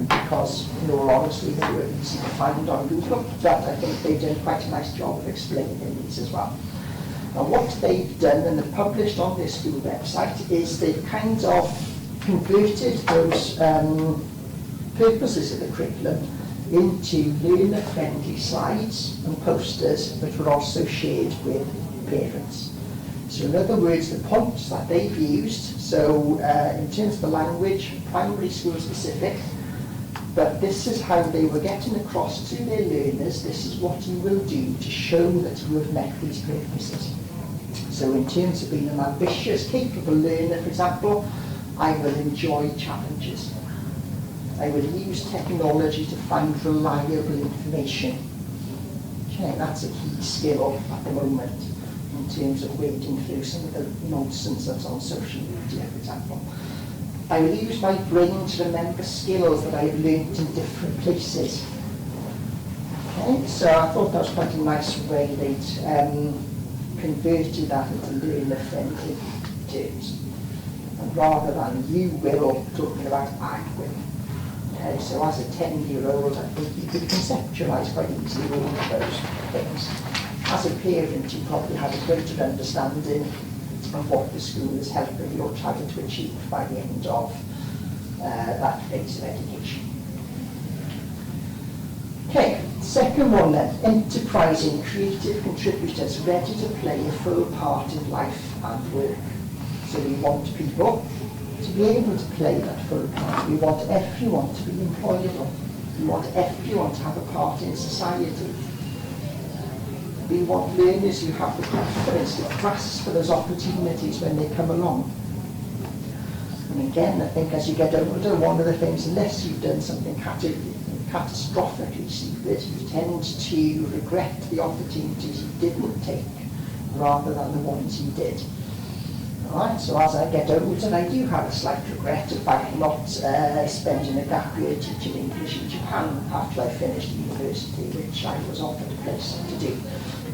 because, in all honesty, they were easy to find on Google, but I think they've done quite a nice job of explaining these as well. And what they've done and have published on their school website is they've kind of converted those purposes of the curriculum into learner-friendly slides and posters which were also shared with parents. So in other words, the points that they've used, so in terms of the language, primary school specific, but this is how they were getting across to their learners, this is what you will do to show that you have met these purposes. So in terms of being an ambitious, capable learner, for example, I will enjoy challenges. I will use technology to find reliable information. Okay, that's a key skill at the moment in terms of wading through some of the nonsense that's on social media, for example. I will use my brain to remember skills that I've learnt in different places. Okay, so I thought that was quite a nice way they'd converted that into learner-friendly terms. And rather than you will, talking about I will. Okay, so as a 10-year-old, I think you could conceptualise quite easily all of those things. As a parent, you probably have a greater understanding of what the school is helping your child to achieve by the end of that phase of education. Okay, second one then, enterprising creative contributors ready to play a full part in life and work. So we want people to be able to play that full part. We want everyone to be employable. We want everyone to have a part in society. We want learners who have the confidence to grasp for those opportunities when they come along. And again, I think as you get older, one of the things, unless you've done something catastrophically stupid, you tend to regret the opportunities you didn't take rather than the ones you did. Alright, so as I get older, I do have a slight regret about not spending a gap year teaching English in Japan after I finished university, which I was offered a place to do,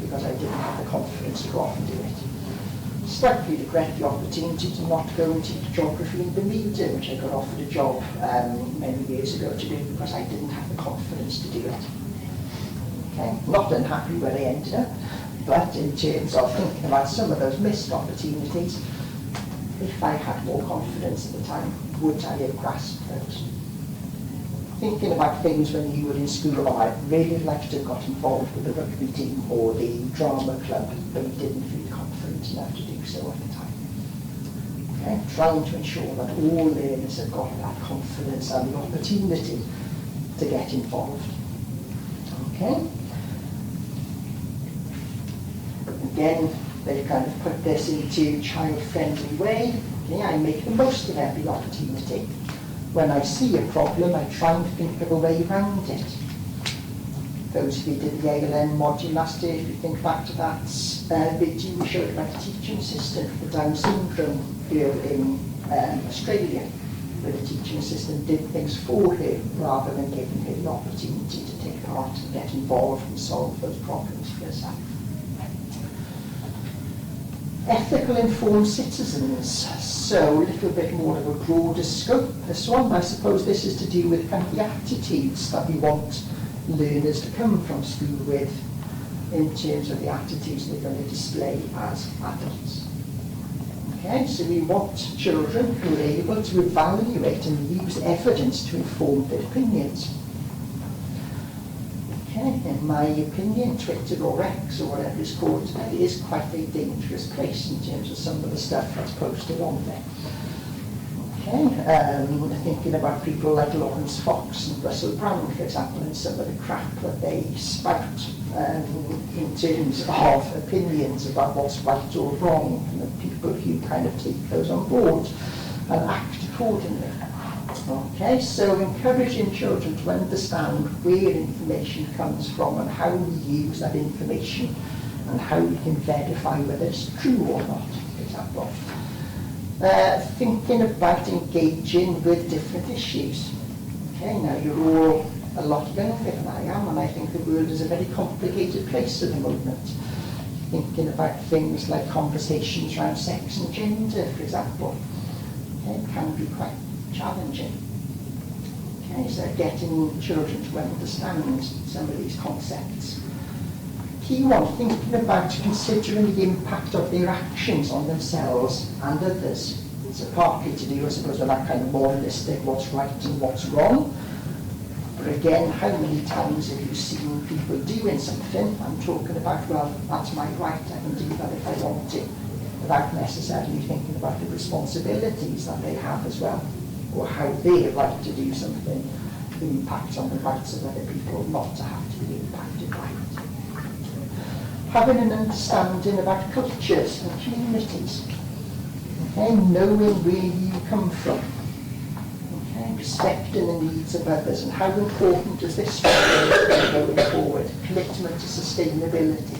because I didn't have the confidence to go off and do it. Slightly regret the opportunity to not go and teach geography in Bermuda, which I got offered a job many years ago to do, because I didn't have the confidence to do it. Okay, not unhappy where I ended up, but in terms of thinking about some of those missed opportunities, if I had more confidence at the time, would I have grasped those? Thinking about things when you were in school, oh, I'd really like to have got involved with the rugby team or the drama club, but you didn't feel confident enough to do so at the time. Okay? Trying to ensure that all learners have got that confidence and the opportunity to get involved. Okay? Again, they've kind of put this into a child-friendly way. Okay, I make the most of every opportunity. When I see a problem, I try and think of a way around it. Those of you did the ALN module last year, if you think back to that video we showed about a teaching assistant for Down syndrome girl in Australia, where the teaching assistant did things for her rather than giving her the opportunity to take part and get involved and solve those problems for herself. Ethical informed citizens, so a little bit more of a broader scope. This one, I suppose this is to do with kind of the attitudes that we want learners to come from school with in terms of the attitudes they're going to display as adults. Okay, so we want children who are able to evaluate and use evidence to inform their opinions. In my opinion, Twitter or X or whatever it's called today is quite a dangerous place in terms of some of the stuff that's posted on there. Okay, thinking about people like Lawrence Fox and Russell Brand, for example, and some of the crap that they spout in terms of opinions about what's right or wrong, and the people who kind of take those on board and act accordingly. Okay, so encouraging children to understand where information comes from and how we use that information and how we can verify whether it's true or not, for example. Thinking about engaging with different issues. Okay, now you're all a lot younger than I am, and I think the world is a very complicated place at the moment. Thinking about things like conversations around sex and gender, for example, okay, can be quite challenging. Okay, so getting children to understand some of these concepts. Key one, thinking about considering the impact of their actions on themselves and others. So partly to do, I suppose, with that kind of moralistic, what's right and what's wrong, But again, how many times have you seen people doing something and talking about, well, that's my right, I can do that if I want to, without necessarily thinking about the responsibilities that they have as well, or how their right to do something impacts on the rights of other people not to have to be impacted by it. Having an understanding about cultures and communities, okay, knowing where you come from, okay, respecting the needs of others, and how important is this for you going forward? Commitment to sustainability.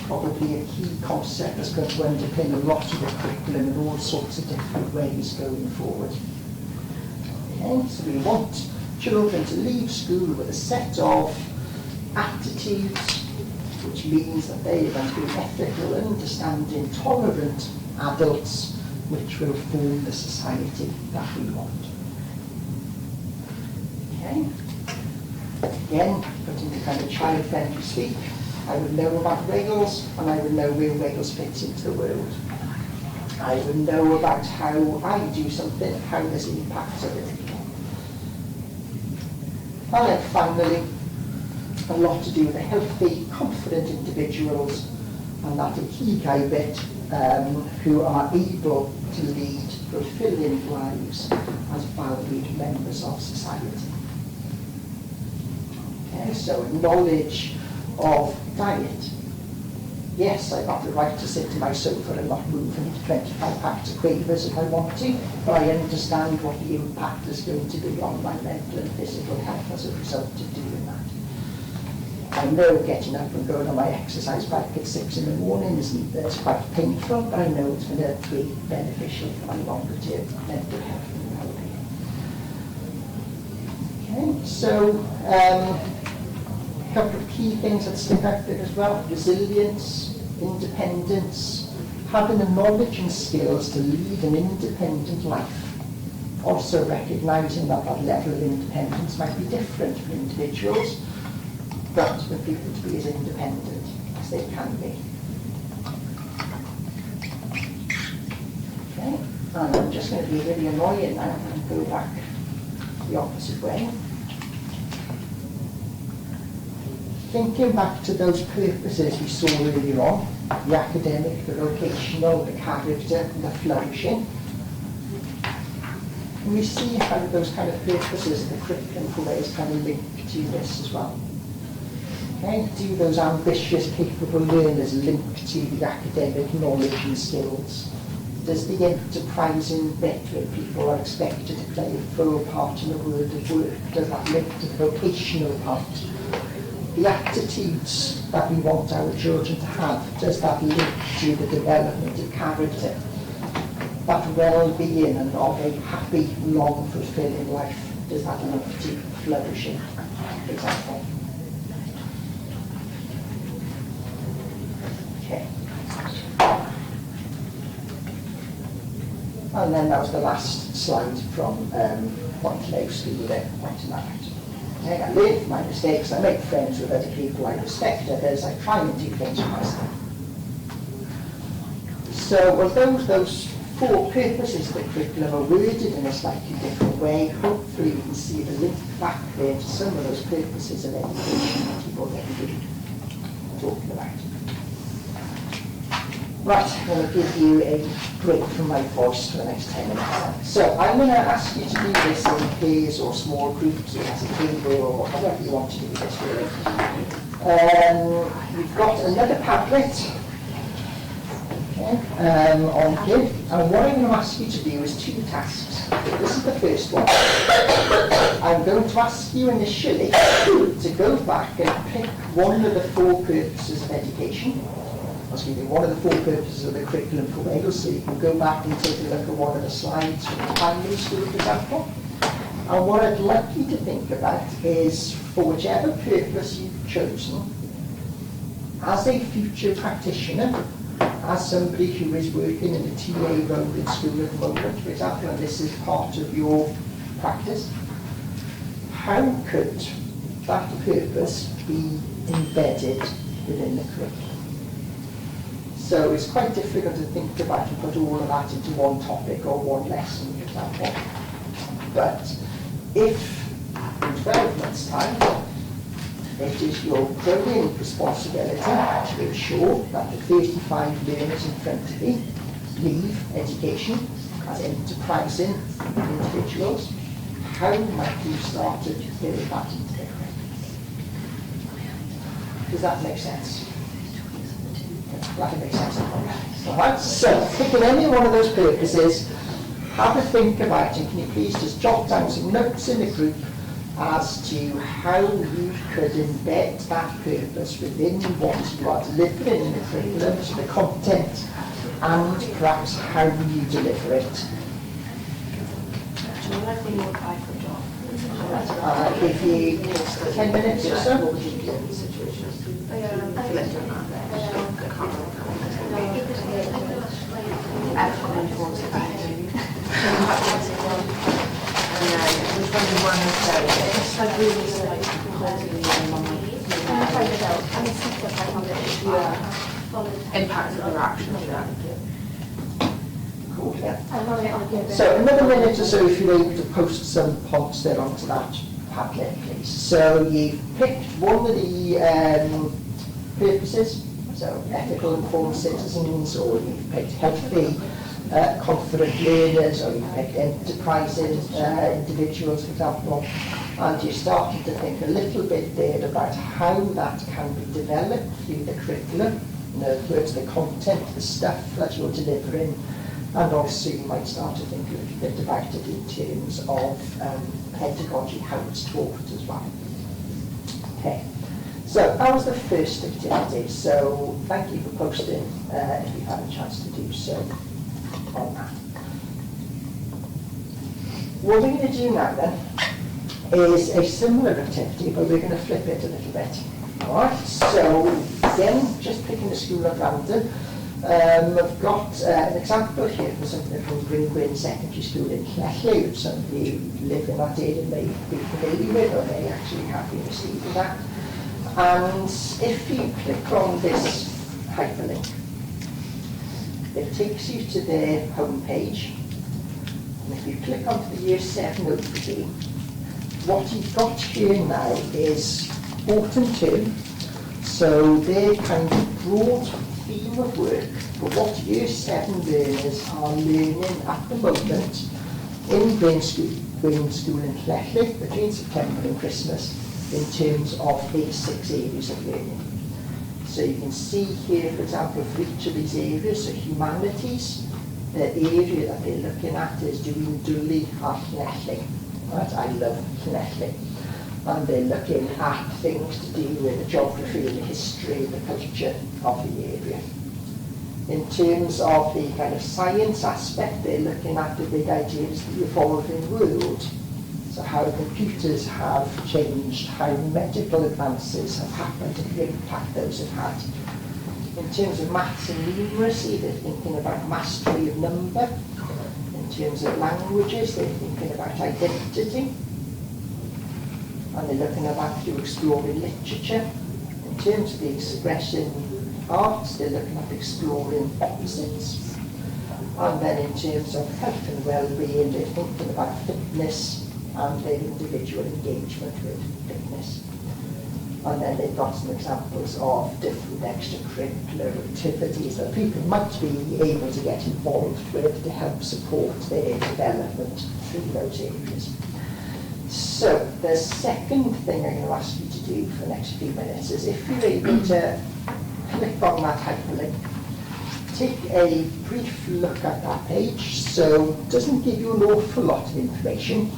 Probably a key concept that's going to underpin a lot of the curriculum in all sorts of different ways going forward. Okay, so we want children to leave school with a set of attitudes, which means that they are going to be ethical, understanding, tolerant adults, which will form the society that we want. Okay. Again, putting the kind of child-friendly speak, I would know about Wales, and I would know where Wales fits into the world. I would know about how I do something, how this impacts other people. And then finally, a lot to do with the healthy, confident individuals, and that ikigai bit, who are able to lead fulfilling lives as valued members of society. Okay, so knowledge of diet. Yes, I've got the right to sit to my sofa and not move and eat 25 packs of quavers if I want to, but I understand what the impact is going to be on my mental and physical health as a result of doing that. I know getting up and going on my exercise bike at 6 in the morning is quite painful, but I know it's going to be beneficial for my longer term mental health and well-being. Okay, so a couple of key things that stick out there as well: resilience, independence, having the knowledge and skills to lead an independent life. Also recognising that that level of independence might be different for individuals, but for people to be as independent as they can be. Okay, and I'm just going to be really annoying now and go back the opposite way. Thinking back to those purposes we saw earlier on, the academic, the vocational, the character, and the flourishing. And we see how those kind of purposes, the curriculum for ways kind of link to this as well. Okay, do those ambitious, capable learners link to the academic knowledge and skills? Does the enterprising bit where people are expected to play a full part in the world of work, does that link to the vocational part? The attitudes that we want our children to have, does that link to the development of character? That well-being and of a happy, long, fulfilling life, does that link to flourishing, for example? Okay. And then that was the last slide from Pointley School there, pointing that out. Okay, I learn from my mistakes, I make friends with other people, I respect others, I try and do things for myself. So, well, those four purposes of the curriculum are worded in a slightly different way. Hopefully we can see the link back there to some of those purposes of education that you've already been talking about. Right, I'm going to give you a break from my voice for the next 10 minutes. So I'm going to ask you to do this in pairs or small groups or as a table or however you want to do this really. We've got another Padlet on here, and what I'm going to ask you to do is two tasks. This is the first one. I'm going to ask you initially to go back and pick one of the four purposes of education. One of the four purposes of the curriculum for Wales, so you can go back and take a look at one of the slides from the primary school, for example. And what I'd like you to think about is, for whichever purpose you've chosen, as a future practitioner, as somebody who is working in the TA role in school at the moment, for example, and this is part of your practice, how could that purpose be embedded within the curriculum? So it's quite difficult to think about and put all of that into one topic or one lesson, for example. But if in 12 months' time, it is your growing responsibility to ensure that the 35 learners in front of you leave education as enterprising individuals, how might you start to build that into their curriculum? Does that make sense? That makes sense. All right, so picking any one of those purposes, have a think about it. Can you please just jot down some notes in the group as to how you could embed that purpose within what you are delivering in the curriculum, so the content, and perhaps how you deliver it. Give you 10 minutes or so. Impact of their actions, Cool, yeah. So another minute or so if you're able to post some points there onto that Padlet, please. So you've picked one of the purposes, so ethical informed citizens, or you've picked healthy, confident learners, or you've picked enterprising individuals, for example, and you're starting to think a little bit there about how that can be developed through the curriculum. In other words, the content, the stuff that you're delivering, and also you might start to think a little bit about it in terms of pedagogy, how it's taught as well. Okay, so that was the first activity, so thank you for posting if you've had a chance to do so on that. What we're going to do now then is a similar activity, but we're going to flip it a little bit. Alright, so again, just picking a school at random. I've got an example here from something from Green Secondary School in Llanelli, which some of you live in that area may be familiar with, or may actually have been receiving that. And if you click on this hyperlink, it takes you to their homepage. And if you click onto the Year 7 overview, what you've got here now is autumn term, so their kind of broad theme of work for what Year 7 learners are learning at the moment in Green School in Llanelli between September and Christmas in terms of these 6 areas of learning. So you can see here, for example, for each of these areas, so humanities, the area that they're looking at is doing Dwli at Llanelli. Right? I love Llanelli. And they're looking at things to do with the geography and the history and the culture of the area. In terms of the kind of science aspect, they're looking at the big ideas of the evolving world. So how computers have changed, how medical advances have happened, and the impact those have had. In terms of maths and numeracy, they're thinking about mastery of number. In terms of languages, they're thinking about identity. And they're looking at that through exploring literature. In terms of the expressing arts, they're looking at exploring opposites. And then in terms of health and well-being, they're thinking about fitness and their individual engagement with fitness. And then they've got some examples of different extracurricular activities that people might be able to get involved with to help support their development through those areas. So the second thing I'm going to ask you to do for the next few minutes is, if you're able to click on that hyperlink, take a brief look at that page. So it doesn't give you an awful lot of information,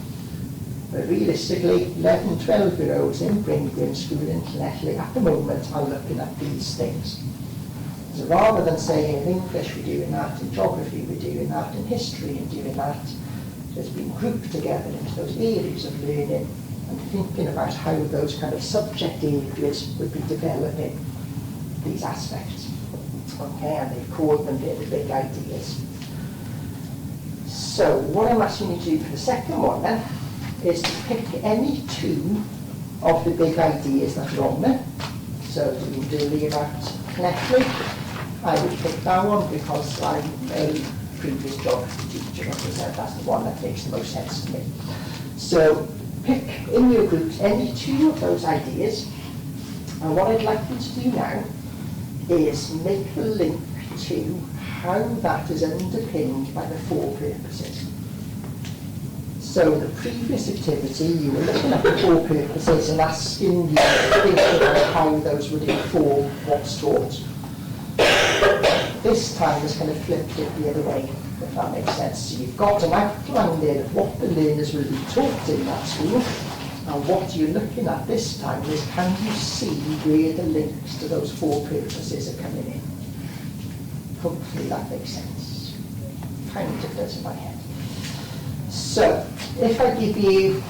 but realistically 11 and 12-year-olds in Green School in Llanelli at the moment are looking at these things. So rather than saying in English we're doing that, in geography we're doing that, in history and doing that, it's been grouped together into those areas of learning and thinking about how those kind of subject areas would be developing these aspects. Okay, and they've called them the big ideas. So what I'm asking you to do for the second one then is to pick any 2 of the big ideas that are on there. So you can do about Llanelli. I would pick that one because I'm a previous geography teacher, and said that's the one that makes the most sense to me. So pick in your groups any two of those ideas, and what I'd like you to do now is make a link to how that is underpinned by the four purposes. So the previous activity, you were looking at the four purposes and asking you to think about how those would inform what's taught. This time is kind of flipped it the other way, if that makes sense. So you've got an outline there of what the learners will be taught in that school, and what you're looking at this time is, can you see where the links to those four purposes are coming in? Hopefully that makes sense. Kind of does in my head. So, if I give you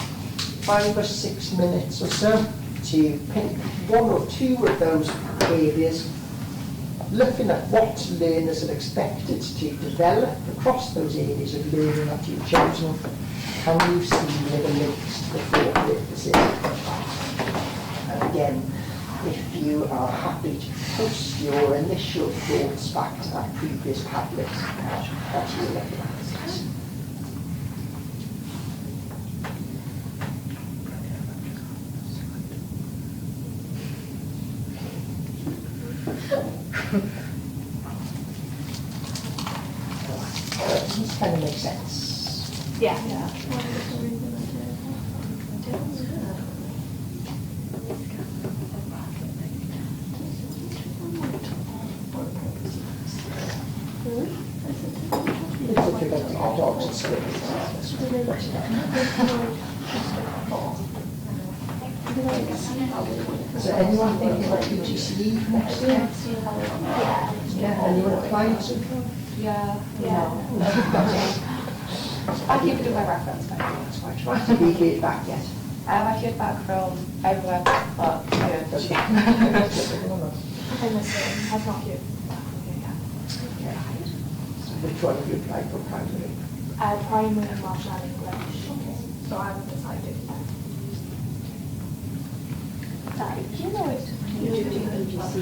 5 or 6 minutes or so to pick one or two of those areas, looking at what learners are expected to develop across those areas of learning that you've chosen, can you see where the links to the four purposes are? And again, if you are happy to post your initial thoughts back to that previous Padlet that you were looking at. This kind of makes sense. Yeah. Dogs and scripts. So anyone thinking about UGCE next year? Yeah. Anyone applying to? Yeah. I'll keep it in my reference. Have you heard back yet? I heard back from everywhere, but I'm the same. I've not heard. Which one have you applied for primary? Primary and Marshall and English. So I haven't decided. do you know if you do UGC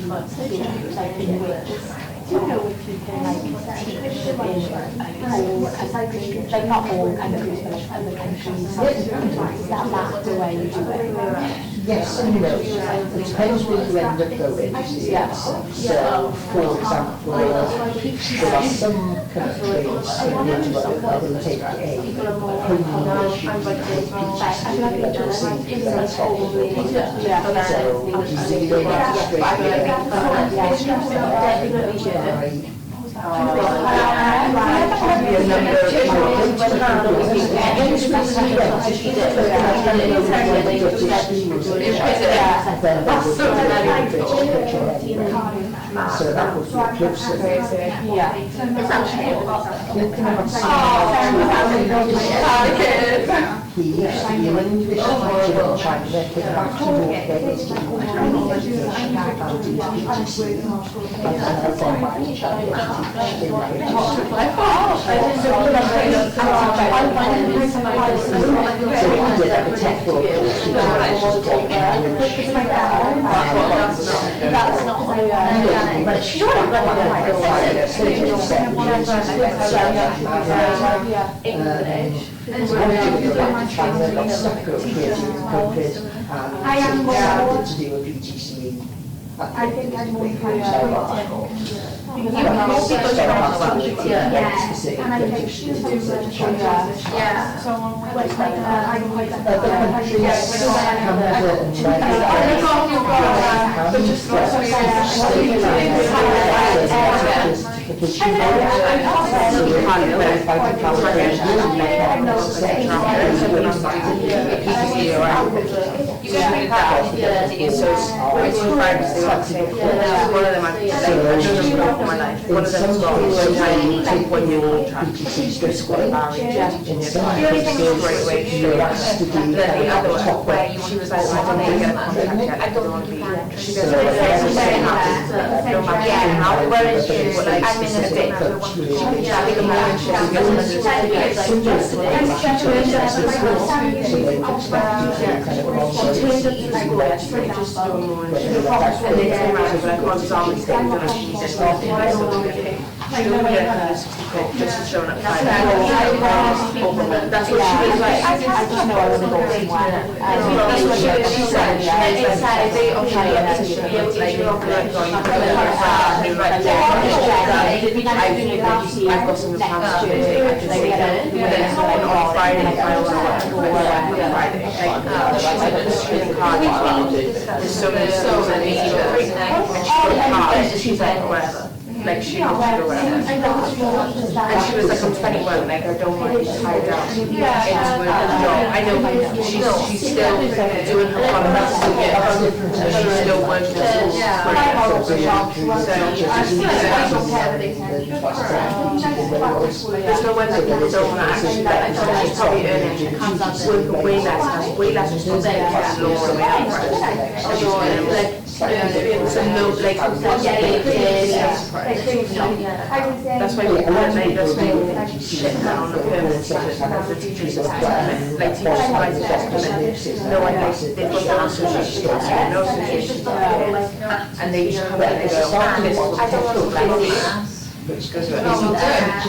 like in weeks? Do you know if you can like teach in all, like not all countries, but like other countries? Is that the way you do it? Yes and no. It depends where you end up going. Yeah. So, for example, there are some countries that will take a home English so that would be closer. He used to be an English teacher in China, came back to North Wales to do education and do PGC, and then gone back to China to teach so he did have a technical course, he was taught language. That's not English. China got stuck over here due to COVID and decided to do a PGCE. I think I'm more Because and I think specific to language do to China. So like Other countries, Canada and in some cases, you take when you're PGCs this way. In some cases, you're asked to do kind of the top way. She was like, I don't want to get a contract yet. I don't want to be. She goes, she's very happy. Yeah, whereas you, like, I'm in a bit. She could just be the more she just showing up. That's what she was like. I just know I want to go somewhere. That's what she said. It's sad. They offer you that to be able to like I've got some plans to do. On Friday, I want to work Friday. There's so many and she's like, whatever. Like she was or whatever. And she was like, I'm 21, like I don't want to be tied down into a job. I know she's still doing her contracts to get her, so she's still working at school. There's no way that people don't want to actually like, she's probably earning working way less responsibility lower away out. Some no, like, that's why we made us shit down on the permanent basis because the teachers are like teachers like no one knows they put the association no association and they just come in and go, this is I don't want to play which goes with I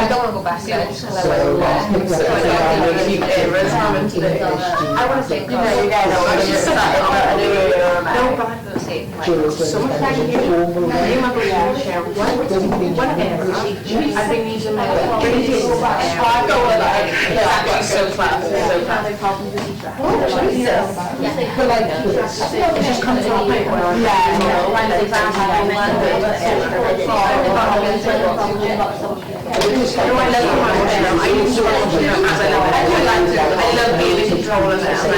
don't want to go back there because I went I want to think no, but I feel safe. Someone can share one area. I've been using my so fast. Just come to our point where I used to watch it as I love being in control of it. And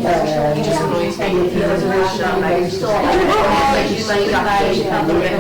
then, you just annoys me. He doesn't really show like you say that and then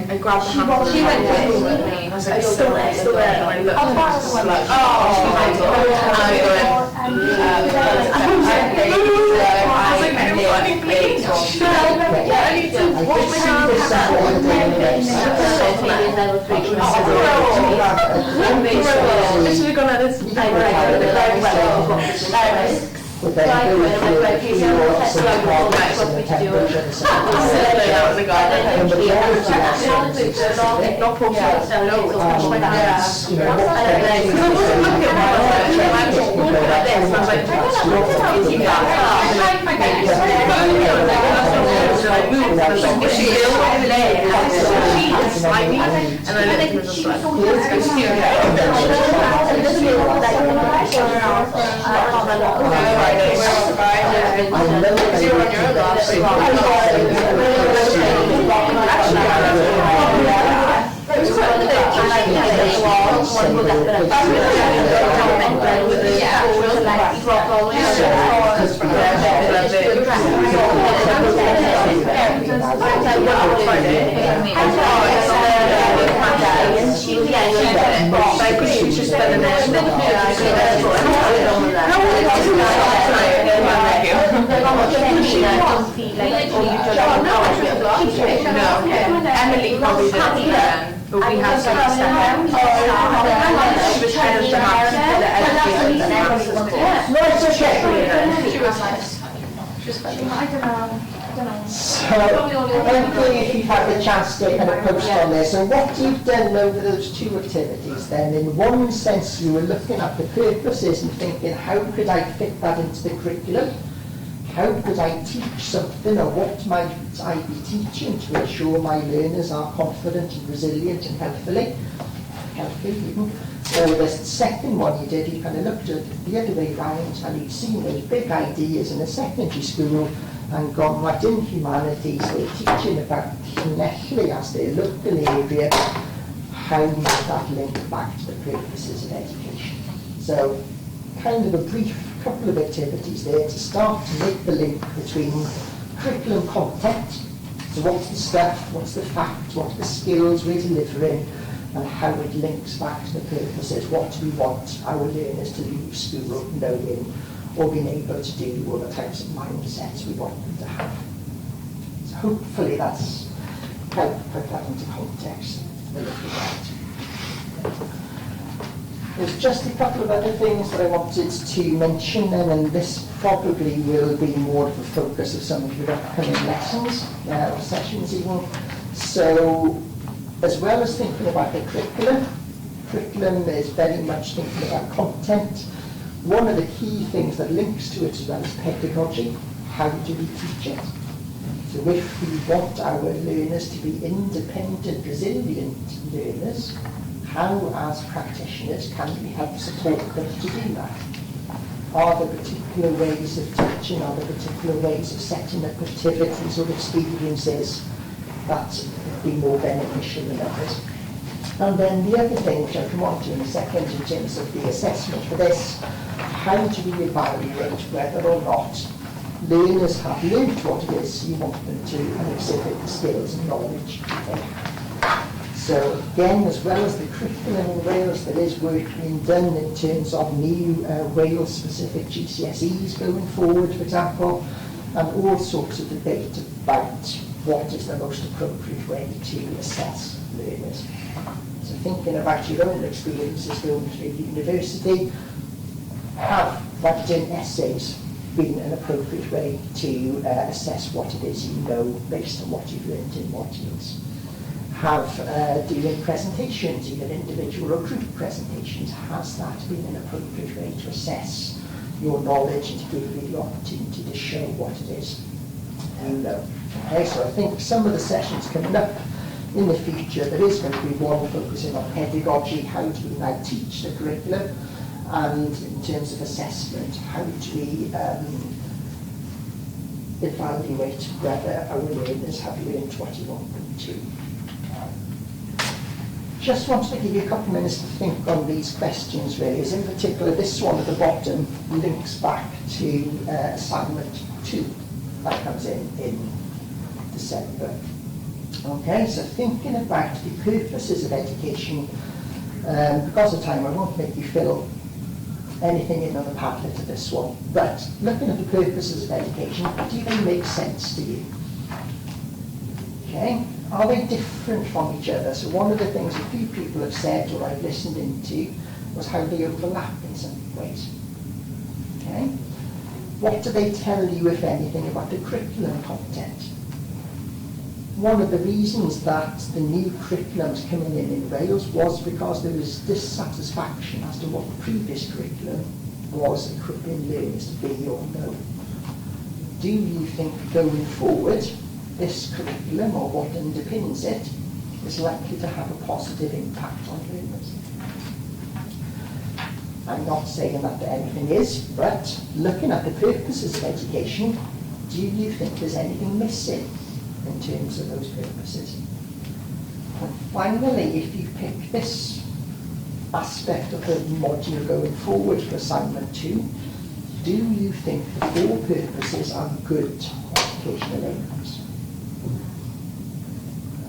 I grabbed the handle. She went with me. I was like, it's still there. And I looked and I was like, oh, But then go through lots of products and the temperatures and the garden. Emily probably didn't then, but we have some stuff. She was head of the maths for the education and maths course. She was nice. So, hopefully if you've had the chance to kind of post on there, so what you've done over those two activities then, in one sense you were looking at the purposes and thinking, how could I fit that into the curriculum? How could I teach something, or what might I be teaching to ensure my learners are confident and resilient and healthy even? Or the second one you did, you kind of looked at it the other way round and you'd seen those big ideas in a secondary school and gone, right, in humanities they're teaching about Llanelli as their local area, how might that link back to the purposes of education? So kind of a brief couple of activities there to start to make the link between curriculum content, so what's the stuff, what's the facts, what are the skills we're delivering, and how it links back to the purposes, what do we want our learners to leave school knowing or being able to do, or the types of mindsets we want them to have. So hopefully that's helped put that into context a little bit. There's just a couple of other things that I wanted to mention then, and this probably will be more of a focus of some of your upcoming lessons, or sessions even. So, as well as thinking about the curriculum is very much thinking about content. One of the key things that links to it as well is pedagogy. How do we teach it? So if we want our learners to be independent, resilient learners, how, as practitioners, can we help support them to do that? Are there particular ways of teaching, are there particular ways of setting up activities or experiences that would be more beneficial than others? And then the other thing, which I'll come on to in a second, in terms of the assessment for this, how do we evaluate whether or not learners have learned what it is you want them to and exhibit the skills and knowledge they have? So again, as well as the curriculum in Wales, there is work being done in terms of new Wales-specific GCSEs going forward, for example, and all sorts of debate about what is the most appropriate way to assess learners. So thinking about your own experiences going through university, have writing essays been an appropriate way to assess what it is you know based on what you've learned in modules? Have doing presentations, either individual or group presentations, has that been an appropriate way to assess your knowledge and to give you the opportunity to show what it is you know? Okay, so I think some of the sessions coming up in the future, there is going to be one focusing on pedagogy, how do we now teach the curriculum, and in terms of assessment, how do we evaluate whether our learners have learned what you want them to. Just wanted to give you a couple of minutes to think on these questions really, as in particular this one at the bottom links back to assignment 2 that comes in December. Okay, so thinking about the purposes of education, because of time I won't make you fill anything in on the Padlet of this one, but looking at the purposes of education, do they make sense to you? Okay, are they different from each other? So one of the things a few people have said, or I've listened into, was how they overlap in some ways. Okay, what do they tell you, if anything, about the curriculum content? One of the reasons that the new curriculum's coming in Wales was because there was dissatisfaction as to what the previous curriculum was equipping learners to be or know. Do you think going forward, this curriculum, or what underpins it, is likely to have a positive impact on learners? I'm not saying that everything is, but looking at the purposes of education, do you think there's anything missing in terms of those purposes? And finally, if you pick this aspect of the module going forward for assignment 2, do you think the 4 purposes are good educational aims?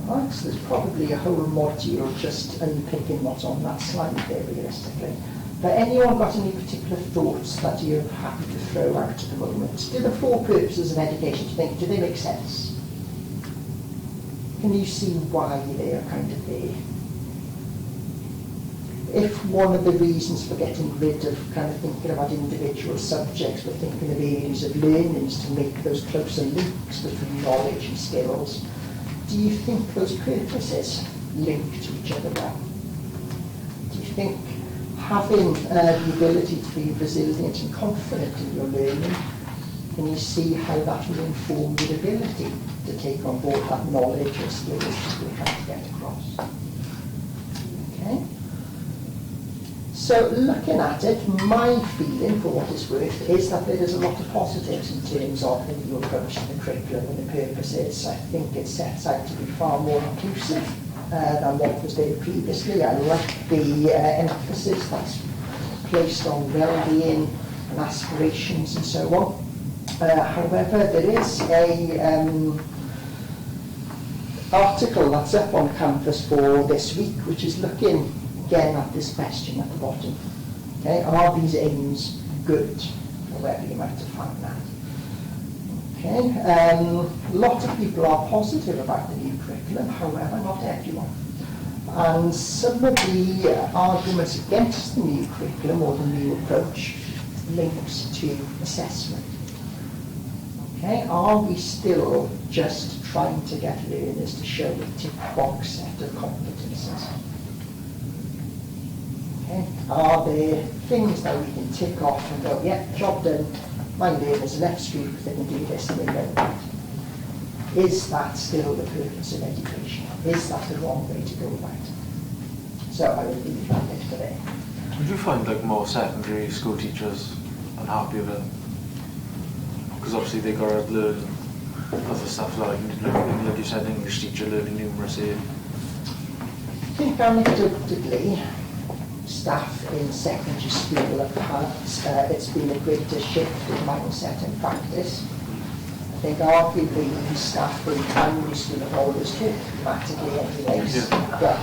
Right, so there's probably a whole module just unpicking what's on that slide there realistically. But anyone got any particular thoughts that you're happy to throw out at the moment? Do the 4 purposes of education, do they make sense? Can you see why they are kind of there? If one of the reasons for getting rid of kind of thinking about individual subjects, but thinking of areas of learning is to make those closer links between knowledge and skills, do you think those purposes link to each other well? Do you think having the ability to be resilient and confident in your learning, can you see how that will inform your ability to take on board that knowledge or skills that you're trying to get across? Okay. So looking at it, my feeling, for what it's worth, is that there is a lot of positives in terms of the new approach to the curriculum and the purposes. I think it sets out to be far more inclusive than what was there previously. I like the emphasis that's placed on well-being and aspirations and so on. However, there is a article that's up on Canvas for this week, which is looking again at this question at the bottom. Okay, are these aims good, however you might define that? Okay, a lot of people are positive about the new curriculum, however, not everyone. And some of the arguments against the new curriculum or the new approach links to assessment. Okay, are we still just trying to get learners to show a tick box set of competences? Okay, are there things that we can tick off and go, yeah, job done, my learners left school because they can do this and they know that? Is that still the purpose of education? Is that the wrong way to go about it? So I will leave that bit for there. Would you find like more secondary school teachers unhappy with it? Because obviously they got to learn other stuff like you said, English teacher learning numeracy. I think anecdotally, staff in secondary school have had, it's been a greater shift in mindset and practice. I think arguably staff in primary school have always taught dramatically anyways, but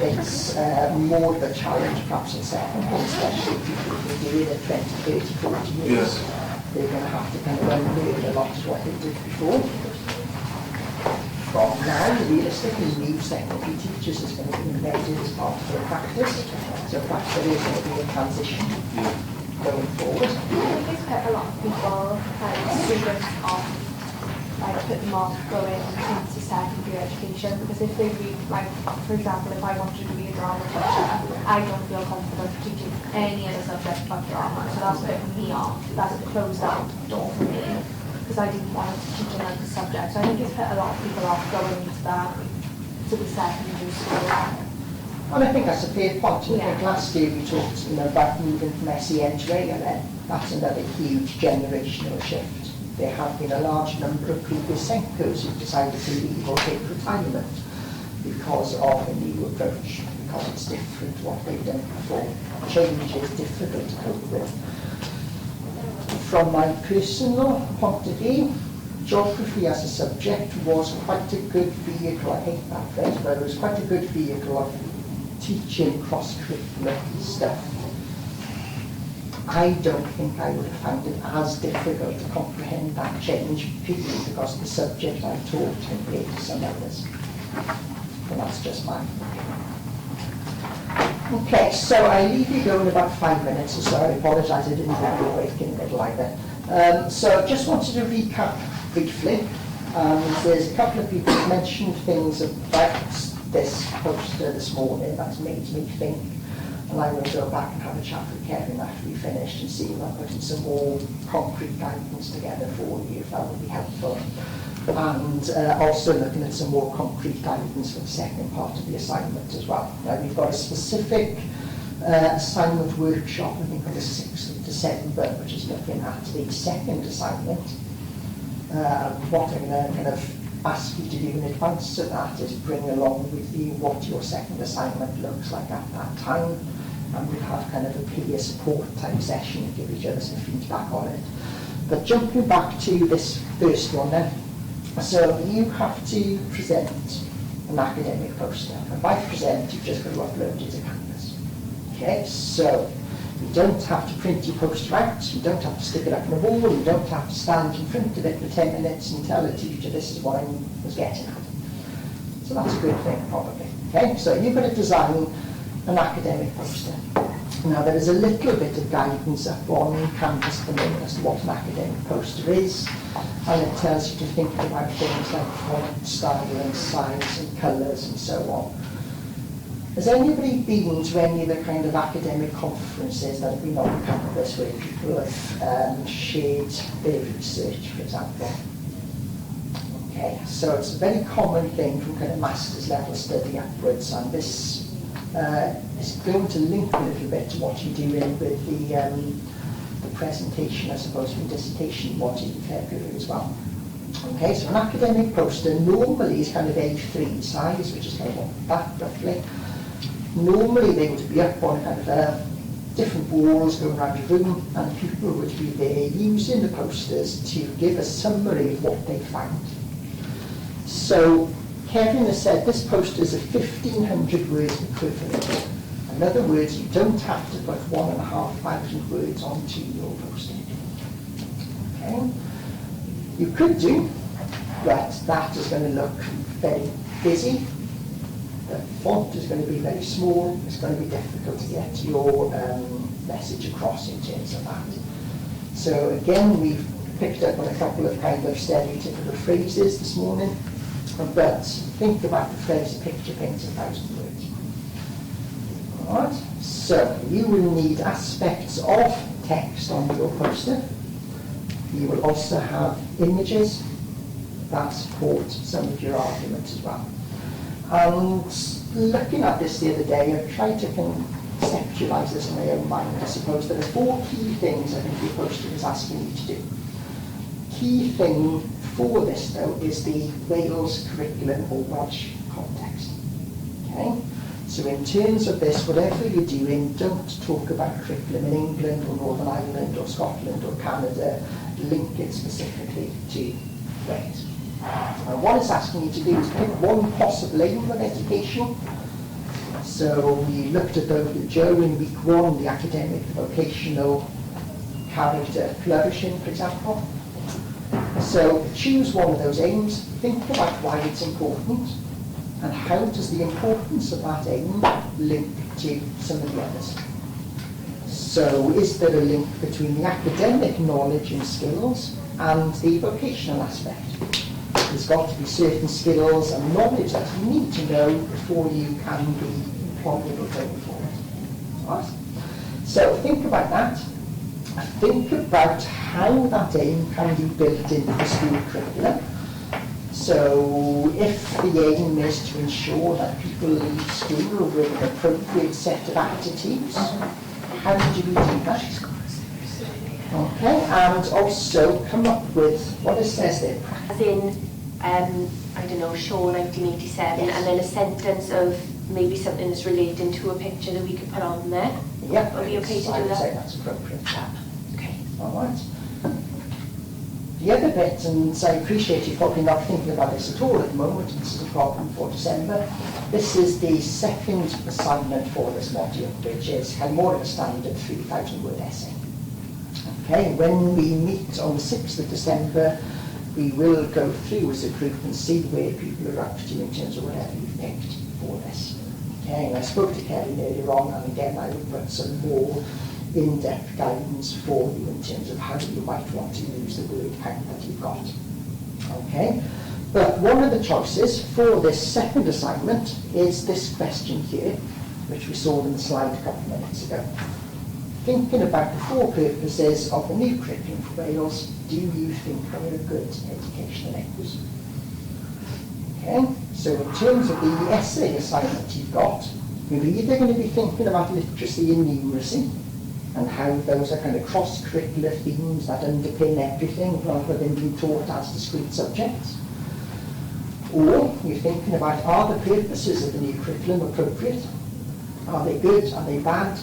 it's more of a challenge perhaps in secondary, especially if people have been doing it 20, 30, 40 years. Yes. They're going to have to kind of unlearn a lot of what they did before. From now, realistically, new secondary teachers is going to be embedded as part of their practice. So perhaps there is going to be a transition going forward. I think it's quite a lot of people, students put them off going into secondary education, because if they read, like, for example, if I wanted to be a drama teacher, I don't feel confident teaching any other subject but drama, so that's put me off. That's closed that door for me, because I didn't want to teach another subject. So I think it's put a lot of people off going into that, to the secondary school. And I think that's a fair point. I think last year we talked about moving from SEN to ALN. That's another huge generational shift. There have been a large number of previous Senkos who decided to leave or take retirement because of a new approach, because it's different to what they've done before. Change is difficult to cope with. From my personal point of view, geography as a subject was quite a good vehicle, I hate that phrase, but it was quite a good vehicle of teaching cross-curricular stuff. I don't think I would have found it as difficult to comprehend that change, particularly because the subject I taught compared to some others. And that's just mine. Okay, so I leave you go in about 5 minutes or so. I apologise, I didn't have a break in the middle either. So I just wanted to recap briefly. There's a couple of people who mentioned things about this poster this morning that's made me think. And I will go back and have a chat with Kevin after we finished and see if I'm putting some more concrete guidance together for you, if that would be helpful. And also looking at some more concrete guidance for the second part of the assignment as well. Now we've got a specific assignment workshop, I think on the 6th of December, which is looking at the second assignment. What I'm going to kind of ask you to do in advance of that is bring along with you what your second assignment looks like at that time, and we'll have kind of a peer support type session and give each other some feedback on it. But jumping back to this first one then, so you have to present an academic poster, and by present you've just got to upload it to Canvas. Okay, so you don't have to print your poster out, you don't have to stick it up on the wall, you don't have to stand in front of it for 10 minutes and tell the teacher this is what I was getting at. So that's a good thing, probably. Okay, so you've got to design an academic poster. Now there is a little bit of guidance up on Canvas at the moment as to what an academic poster is, and it tells you to think about things like font, style and size and colours and so on. Has anybody been to any of the kind of academic conferences that have been on campus where people have shared their research, for example? Okay, so it's a very common thing from kind of master's level study upwards, and this is going to link a little bit to what you're doing with the presentation, I suppose, from dissertation module in February as well. Okay, so an academic poster normally is kind of A3 size, which is kind of that roughly. Normally they would be up on kind of different walls going around the room, and people would be there using the posters to give a summary of what they found. So Kevin has said this poster is a 1,500 word equivalent. In other words, you don't have to put 1,500 words onto your poster. Okay? You could do, but that is going to look very busy. The font is going to be very small. It's going to be difficult to get your message across in terms of that. So again, we've picked up on a couple of kind of stereotypical phrases this morning, but think about the phrase, a picture paints 1,000 words. All right, so you will need aspects of text on your poster. You will also have images that support some of your arguments as well. And looking at this the other day, I've tried to conceptualise this in my own mind. I suppose there are 4 key things I think your poster is asking you to do. Key thing for this, though, is the Wales curriculum or Welsh context. Okay? So in terms of this, whatever you're doing, don't talk about curriculum in England or Northern Ireland or Scotland or Canada. Link it specifically to Wales. And what it's asking you to do is pick one possible aim of education. So we looked at those with Joe in week 1, the academic, vocational, character, flourishing, for example. So choose one of those aims, think about why it's important, and how does the importance of that aim link to some of the others. So is there a link between the academic knowledge and skills and the vocational aspect? There's got to be certain skills and knowledge that you need to know before you can be employable going forward. Right? So think about that. Think about how that aim can be built into the school curriculum. So if the aim is to ensure that people leave school with an appropriate set of attitudes, how do we do that? Okay, and also come up with what it says there. As in, I don't know, show 1987, yes. And then a sentence of maybe something that's relating to a picture that we could put on there. Yeah, would be okay to do that? I would say that's appropriate. Okay. All right. The other bit, and I appreciate you probably not thinking about this at all at the moment, this is a problem for December. This is the second assignment for this module, which is kind of more of a standard 3,000 word essay. Okay, when we meet on the 6th of December, we will go through as a group and see where people are up to in terms of whatever you've picked for this. Okay, and I spoke to Kevin earlier on, and again I will put some more in-depth guidance for you in terms of how you might want to use the word count that you've got. Okay, but one of the choices for this second assignment is this question here, which we saw in the slide a couple of minutes ago. Thinking about the 4 purposes of the new curriculum for Wales, do you think we're a good educational equity? Okay, so in terms of the essay assignment you've got, You're either going to be thinking about literacy and numeracy and how those are kind of cross-curricular themes that underpin everything rather than being taught as discrete subjects. Or you're thinking about, are the purposes of the new curriculum appropriate? Are they good? Are they bad?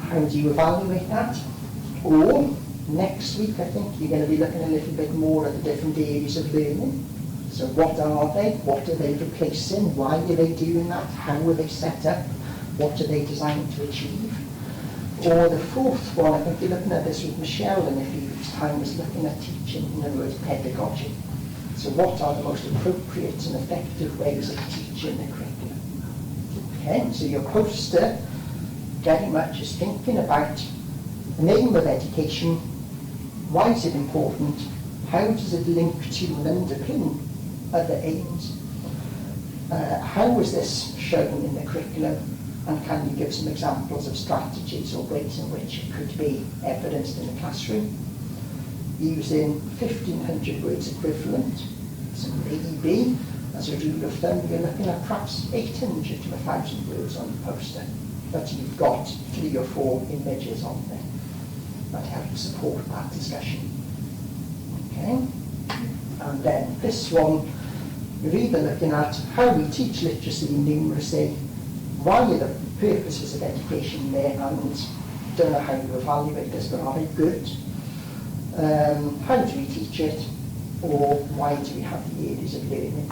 How do you evaluate that? Or next week, I think you're going to be looking a little bit more at the different areas of learning. So what are they? What are they replacing? Why are they doing that? How are they set up? What are they designed to achieve? Or the fourth one, I think you're looking at this with Michelle in a few weeks' time, is looking at teaching, in other words, pedagogy. So what are the most appropriate and effective ways of teaching the curriculum? Okay, so your poster very much is thinking about the aim of education, why is it important, how does it link to and underpin other aims, how is this shown in the curriculum, and can you give some examples of strategies or ways in which it could be evidenced in the classroom, using 1,500 words equivalent. So maybe, as a rule of thumb, you're looking at perhaps 800 to 1,000 words on the poster, but you've got 3 or 4 images on there that help support that discussion. Okay? And then this one, you're either looking at how we teach literacy and numeracy, why are the purposes of education there, and don't know how you evaluate this, but are they good? How do we teach it? Or why do we have the areas of learning?